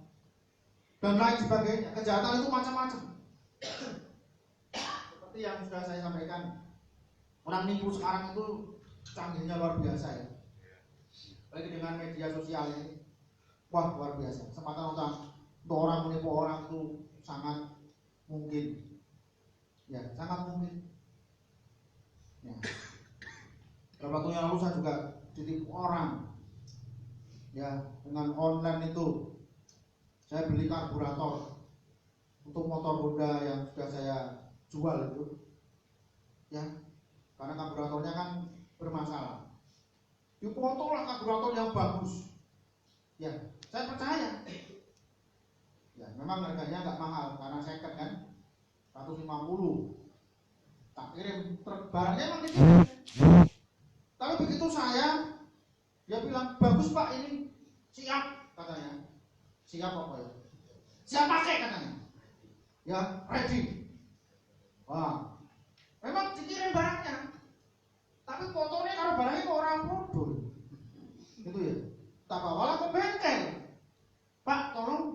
Dan lain sebagainya. Kejahatan itu macam-macam. Seperti yang sudah saya sampaikan, orang nipu sekarang itu canggihnya luar biasa ya. Apalagi dengan media sosial ini, wah luar biasa. Kesempatan untuk orang menipu orang itu sangat mungkin. Ya, sangat mungkin. Ya. Beberapa waktu yang lalu saya juga ditipu orang. Ya, dengan online itu saya beli karburator untuk motor Honda yang sudah saya jual itu. Ya, karena karburatornya kan bermasalah. Dipotonglah karburator yang bagus. Ya, saya percaya. Ya, memang harganya nggak mahal karena second kan, 150. Tak kirim barangnya emang gitu. Tapi begitu dia bilang bagus Pak ini, siap katanya. Siap apa ya? Siap pakai katanya. Ya, ready. Wah, memang dikirim barangnya. Tapi fotonya kalau barangnya kok orang bodoh. Gitu ya. Tak bawalah ke bengkel. Pak, tolong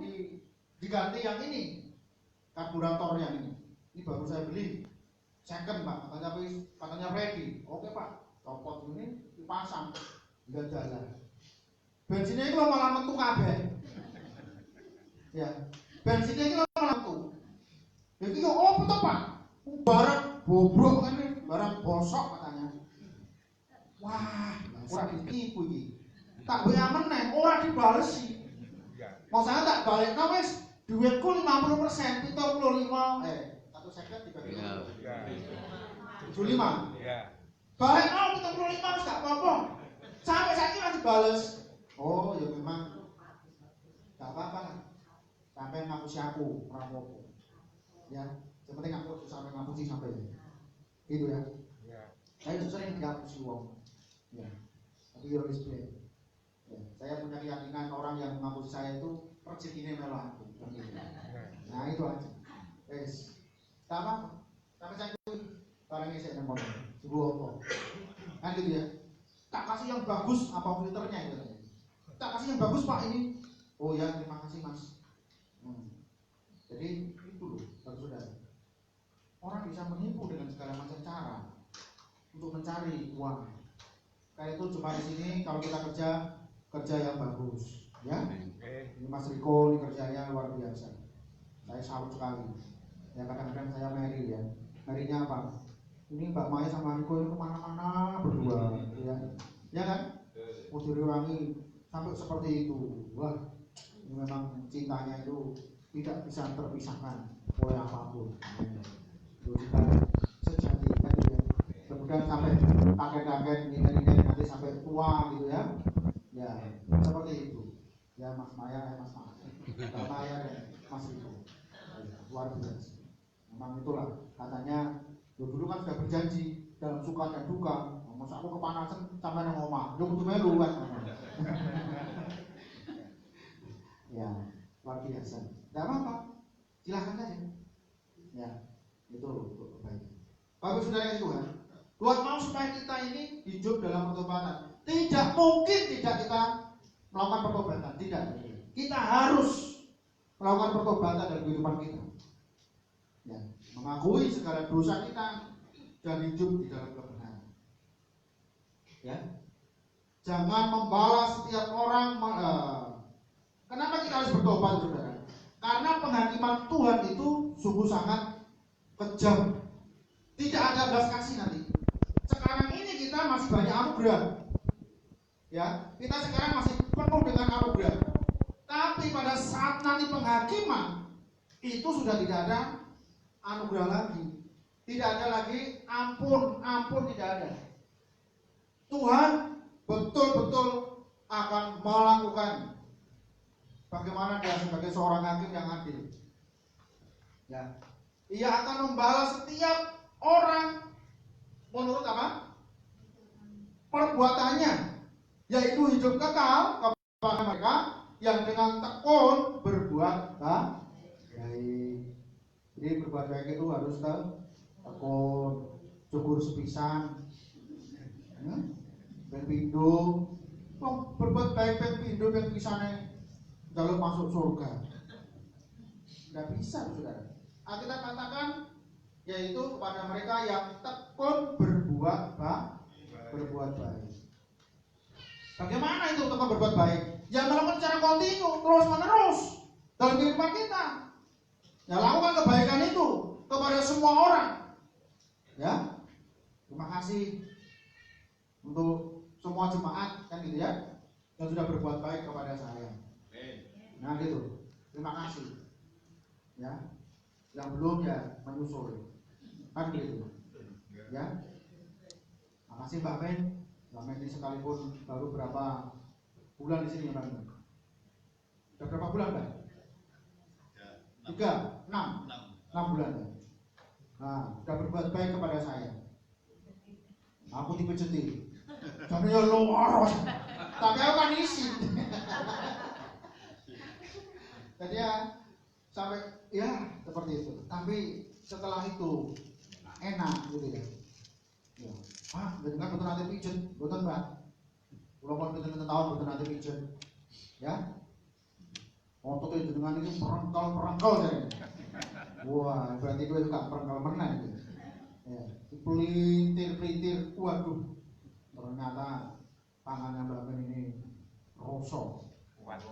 diganti yang ini. Karburator yang ini. Ini baru saya beli. Second Pak, katanya ready. Oke Pak, copot ini dipasang. Enggak jalan. Bensinnya itu malah metu kabeh. Ya. Bensinnya itu malah metu. Jadi betul Pak. Barang bobrok kan ini, barang bosok katanya. Wah, ora ditipu iki. Tak WA meneh, ora dibalesi. Mau saya tak balekno wis duitku 50%, 75. 150 dibagi 75. Iya. Balekno 75 wis gak apa-apa. Sampai saiki ora dibales. Oh, ya memang gak apa-apa lah. Sampai ngapusi aku, ora apa-apa. Ya, yang penting aku sampai ngapusi sampai. Gitu ya. Saya sering ngapusi wong. Ya. Tapi yo wis piye. Ya, saya punya keyakinan orang yang mengapusi saya itu rezekinya melu aku. Nah, itu aja. Wes. Sama sampai saya barangnya saya nempel. Sebuah apa? Kan gitu ya. Tak kasih yang bagus apa filternya itu. Tak kasih yang bagus Pak ini. Oh ya, terima kasih Mas. Jadi itu loh, saudara. Orang bisa menipu dengan segala macam cara untuk mencari uang. Kayak itu cuma di sini kalau kita kerja yang bagus, ya. Ini Mas Riko ini kerjanya luar biasa. Saya salut sekali. Ya kadang-kadang saya marry ya. Marry-nya apa? Ini Mbak Maya sama Riko ini kemana-mana berdua, ya. Ya kan? Diriwangi sampai seperti itu. Wah, ini memang cintanya itu tidak bisa terpisahkan oleh apapun. Itu kita sejati kan ya. Kemudian sampai kakek-kakek ini nanti sampai tua gitu ya. Ya, seperti itu. Ya Mas Maya, Mas Maya dan Mas Riko. Luar biasa. Memang itulah katanya dulu kan sudah berjanji dalam suka dan duka. Masa aku kepanasan sampai nang omah. Yo kudu melu kan. Ya, luar biasa. Tidak apa-apa, silahkan saja. Ya, itu baik. Bapak saudara yang Tuhan, Tuhan mau supaya kita ini hidup dalam pertobatan. Tidak mungkin tidak kita melakukan pertobatan, tidak. Kita harus melakukan pertobatan dalam kehidupan kita. Ya, mengakui segala dosa kita dan hidup di dalam kebenaran. Ya, jangan membalas setiap orang. Kenapa kita harus bertobat, saudara? Karena penghakiman Tuhan itu sungguh sangat kejam. Tidak ada belas kasih nanti. Sekarang ini kita masih banyak anugerah. Ya, kita sekarang masih penuh dengan anugerah. Tapi pada saat nanti penghakiman itu sudah tidak ada anugerah lagi. Tidak ada lagi ampun tidak ada. Tuhan betul-betul akan melakukan bagaimana dia sebagai seorang hakim yang adil. Ya. Ia akan membalas setiap orang menurut apa? Perbuatannya, yaitu hidup kekal kepada mereka yang dengan tekun berbuat baik. Jadi berbuat baik itu harus tekun, cukur sepisan, ben pindho, berbuat baik ben pindho ben pisane jaluk masuk surga. Tidak bisa, saudara. Alkitab katakan yaitu kepada mereka yang tekun berbuat baik. Bagaimana itu tekun berbuat baik? Yang melakukan secara kontinu, terus menerus dalam kehidupan kita. Ya, lakukan kebaikan itu kepada semua orang. Ya, terima kasih untuk semua jemaat kan gitu ya, yang sudah berbuat baik kepada saya. Nah gitu, terima kasih. Ya, yang belum ya menyusul, kan gitu. Ya, makasih Mbak Men. Mbak Men ini sekalipun baru berapa bulan di sini Mbak Men? Sudah berapa bulan Mbak? 6 bulan ya. Nah, sudah berbuat baik kepada saya. Aku dipejeti. Tapi ya luar. Tapi aku kan isi. Jadi ya sampai ya seperti itu. Tapi setelah itu enak gitu ya. Ya. Dengan betul nanti pijet, betul Mbak. Kalau mau betul tahun betul nanti pijet. Ya. Otot itu dengan ini perengkal jadi. Wah, berarti gue juga perengkal menang gitu. Ya, pelintir, waduh. Ternyata tangannya Mbak Ben ini rosok, kuat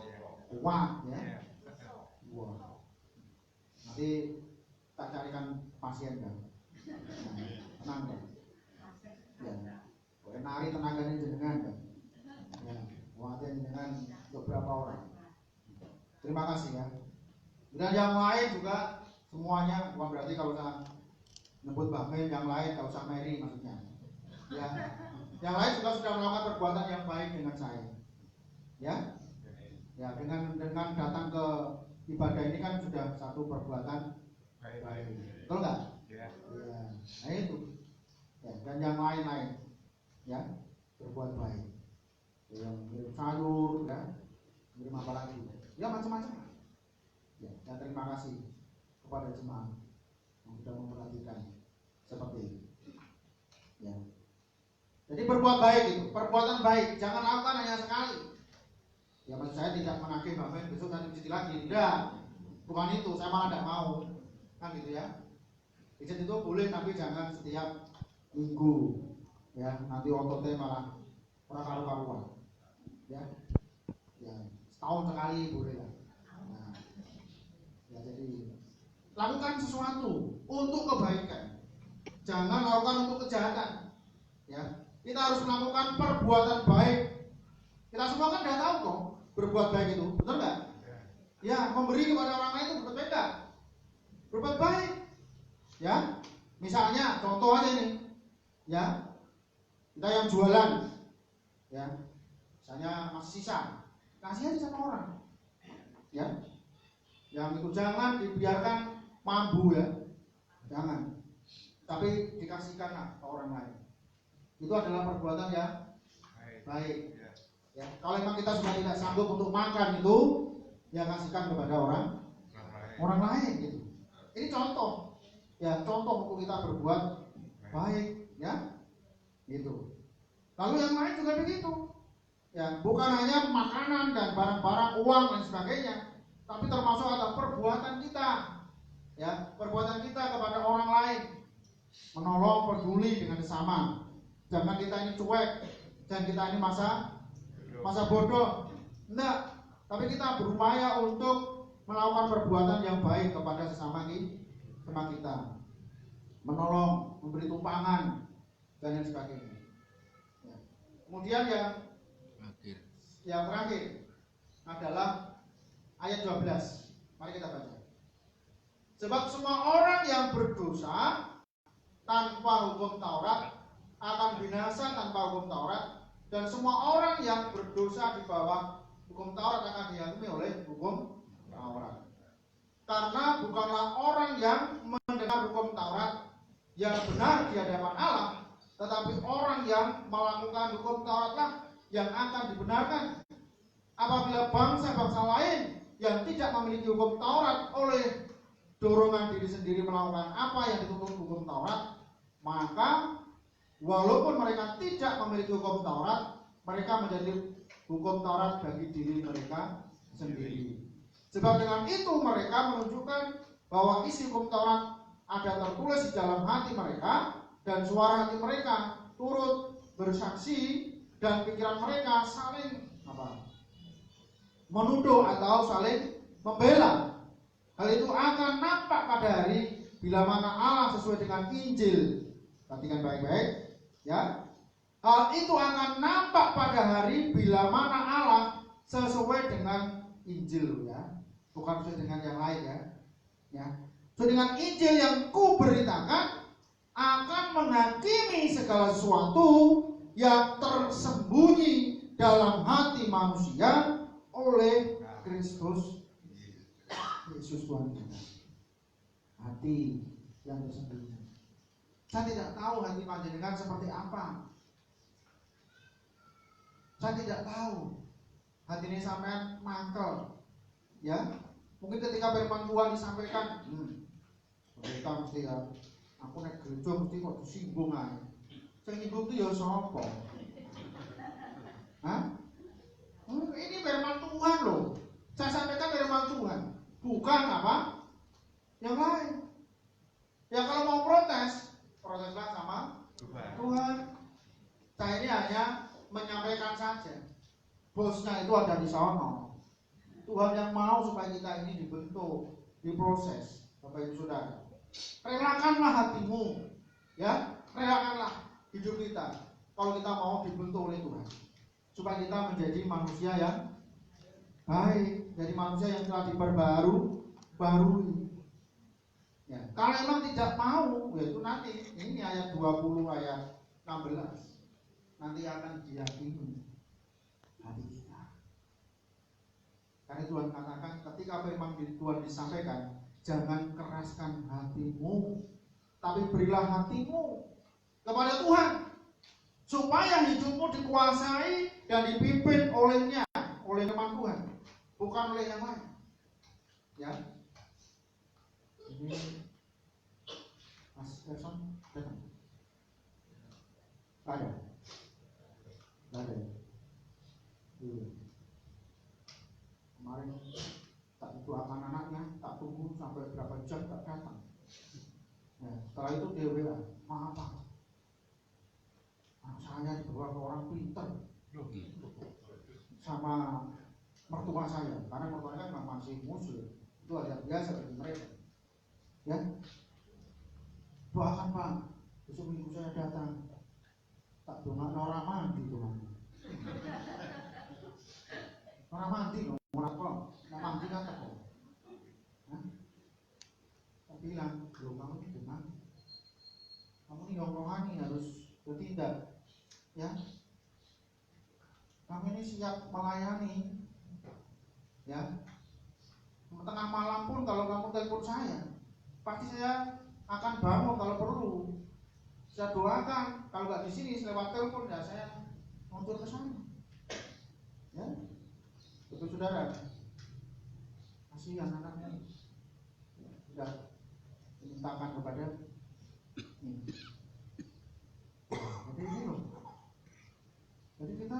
ya. Wah, nanti tak carikan pasien kan. Tenang kan. Ya, boleh nari tenaganya jenengan kan. Ya, kuatnya jenengan beberapa orang. Terima kasih ya. Dan yang lain juga semuanya, bukan berarti kalau saya nyebut Mbak Men, yang lain gak usah Mary maksudnya. Ya, yang lain juga sudah melakukan perbuatan yang baik dengan saya. Ya, ya dengan datang ke ibadah ini kan sudah satu perbuatan baik. Betul nggak? Ya. Nah itu. Ya, dan yang lain-lain, ya berbuat baik. Yang ngirim sayur, ya, ngirim apa lagi? Ya macam-macam. Ya, dan terima kasih kepada jemaat yang sudah memperhatikan seperti itu. Ya. Jadi berbuat baik itu, perbuatan baik, jangan lakukan hanya sekali. Ya maksud saya tidak menagih Mbak Men besok nanti pijet lagi, tidak. Bukan itu, saya malah tidak mau. Kan gitu ya. Pijet itu boleh tapi jangan setiap minggu. Ya, nanti ototnya malah orang karu-karuan. Ya. Ya, setahun sekali boleh lah. Nah, ya jadi lakukan sesuatu untuk kebaikan. Jangan lakukan untuk kejahatan. Ya, kita harus melakukan perbuatan baik. Kita semua kan sudah tahu kok berbuat baik itu, betul nggak? Ya, memberi kepada orang lain itu berbuat baik nggak? Berbuat baik. Ya, misalnya contoh aja nih. Ya, kita yang jualan, ya, misalnya masih sisa, kasih aja sama orang. Ya, yang itu jangan dibiarkan mambu ya, jangan. Tapi dikasihkanlah ke orang lain. Itu adalah perbuatan yang baik. Ya, kalau memang kita sudah tidak sanggup untuk makan itu, ya kasihkan kepada orang lain gitu. Ini contoh, ya contoh untuk kita berbuat baik, ya, gitu. Lalu yang lain juga begitu. Ya, bukan hanya makanan dan barang-barang, uang dan sebagainya, tapi termasuk ada perbuatan kita. Ya, perbuatan kita kepada orang lain, menolong, peduli dengan sesama. Jangan kita ini cuek, dan kita ini masa bodoh. Enggak, tapi kita berupaya untuk melakukan perbuatan yang baik kepada sesama kita. Menolong, memberi tumpangan dan yang sebagainya. Ya. Kemudian yang yang terakhir adalah ayat 12. Mari kita baca. Sebab semua orang yang berdosa tanpa hukum Taurat akan binasa tanpa hukum Taurat, dan semua orang yang berdosa di bawah hukum Taurat akan dihakimi oleh hukum Taurat. Karena bukanlah orang yang mendengar hukum Taurat yang benar di hadapan Allah, tetapi orang yang melakukan hukum Tauratlah yang akan dibenarkan. Apabila bangsa-bangsa lain yang tidak memiliki hukum Taurat oleh dorongan diri sendiri melakukan apa yang dituntut hukum Taurat, maka walaupun mereka tidak memiliki hukum Taurat, mereka menjadi hukum Taurat bagi diri mereka sendiri. Sebab dengan itu mereka menunjukkan bahwa isi hukum Taurat ada tertulis di dalam hati mereka, dan suara hati mereka turut bersaksi, dan pikiran mereka saling menuduh atau saling membela. Hal itu akan nampak pada hari bila mana Allah sesuai dengan Injil. Perhatikan baik-baik, ya. Hal itu akan nampak pada hari bila mana Allah sesuai dengan Injil, ya. Bukan sesuai dengan yang lain, ya. Ya. Sesuai dengan Injil yang kuberitakan akan menghakimi segala sesuatu yang tersembunyi dalam hati manusia oleh Kristus Yesus Tuhan kita. Hati yang tersembunyi. Saya tidak tahu hati panjenengan seperti apa. Saya tidak tahu hati ini sampean mangkel, ya. Mungkin ketika firman Tuhan disampaikan, kita mesti ya, aku naik gereja mesti kok disinggung aja. Sing nyinggung itu ya sapa? Hah? Ini firman Tuhan loh. Saya sampaikan firman Tuhan, bukan apa? Yang lain. Ya kalau mau proteslah sama Tuhan. Saya ini hanya menyampaikan saja. Bosnya itu ada di sana. Tuhan yang mau supaya kita ini dibentuk, diproses, Bapak Ibu Saudara. Relakanlah hatimu, ya, relakanlah hidup kita. Kalau kita mau dibentuk oleh Tuhan, supaya kita menjadi manusia yang baik, jadi manusia yang telah diperbarui. Ya, kalau memang tidak mau, yaitu nanti ini ayat 20 ayat 16 nanti akan diyakini hati kita. Karena Tuhan katakan ketika firman Tuhan disampaikan, jangan keraskan hatimu, tapi berilah hatimu kepada Tuhan, supaya hidupmu dikuasai dan dipimpin olehnya, oleh firman Tuhan, bukan oleh yang lain. Ya. Ini Mas Gerson datang. Ada. Kemarin tak doakan anaknya, tak tunggu sampai berapa jam tak datang. Ya, setelah itu dia WA, maaf Pak, anak saya dibawa ke orang pinter sama mertua saya, karena mertuanya kan masih muslim, itu hal yang biasa bagi mereka. Ya, doakan Pak, besok minggu saya datang. Tak dongak orang mandi Tuhan. Orang mandi loh, orang kok, mandi kata kok. Tak bilang, belum kamu ini gimana? Kamu ini yang rohani harus bertindak, ya. Kamu ini siap melayani, ya. Tengah malam pun kalau kamu telepon saya, pasti saya akan bangun kalau perlu. Saya doakan, kalau nggak di sini lewat telepon ya saya muncul ke sana. Ya, itu saudara. Kasihan anaknya, sudah dimintakan kepada ini. Jadi ini loh. Jadi kita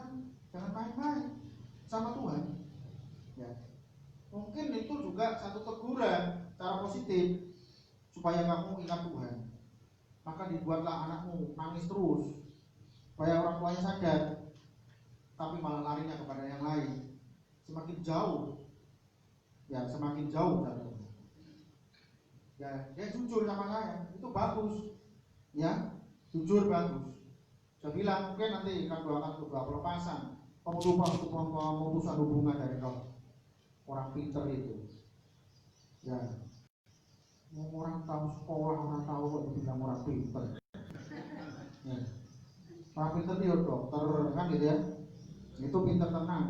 jangan main-main sama Tuhan. Ya, mungkin itu juga satu teguran cara positif supaya kamu ingat Tuhan. Maka dibuatlah anakmu nangis terus supaya orang tuanya sadar, tapi malah larinya kepada yang lain, semakin jauh, ya semakin jauh dari Tuhan. Ya, dia jujur sama saya, itu bagus, ya jujur bagus. Saya bilang mungkin nanti akan doakan beberapa pelepasan, kamu lupa untuk memutuskan hubungan dari orang pinter itu. Ya, orang tahu sekolah, orang tahu kok dibilang orang pinter. Ya. Orang pinter dia dokter kan gitu ya, itu pinter tenang.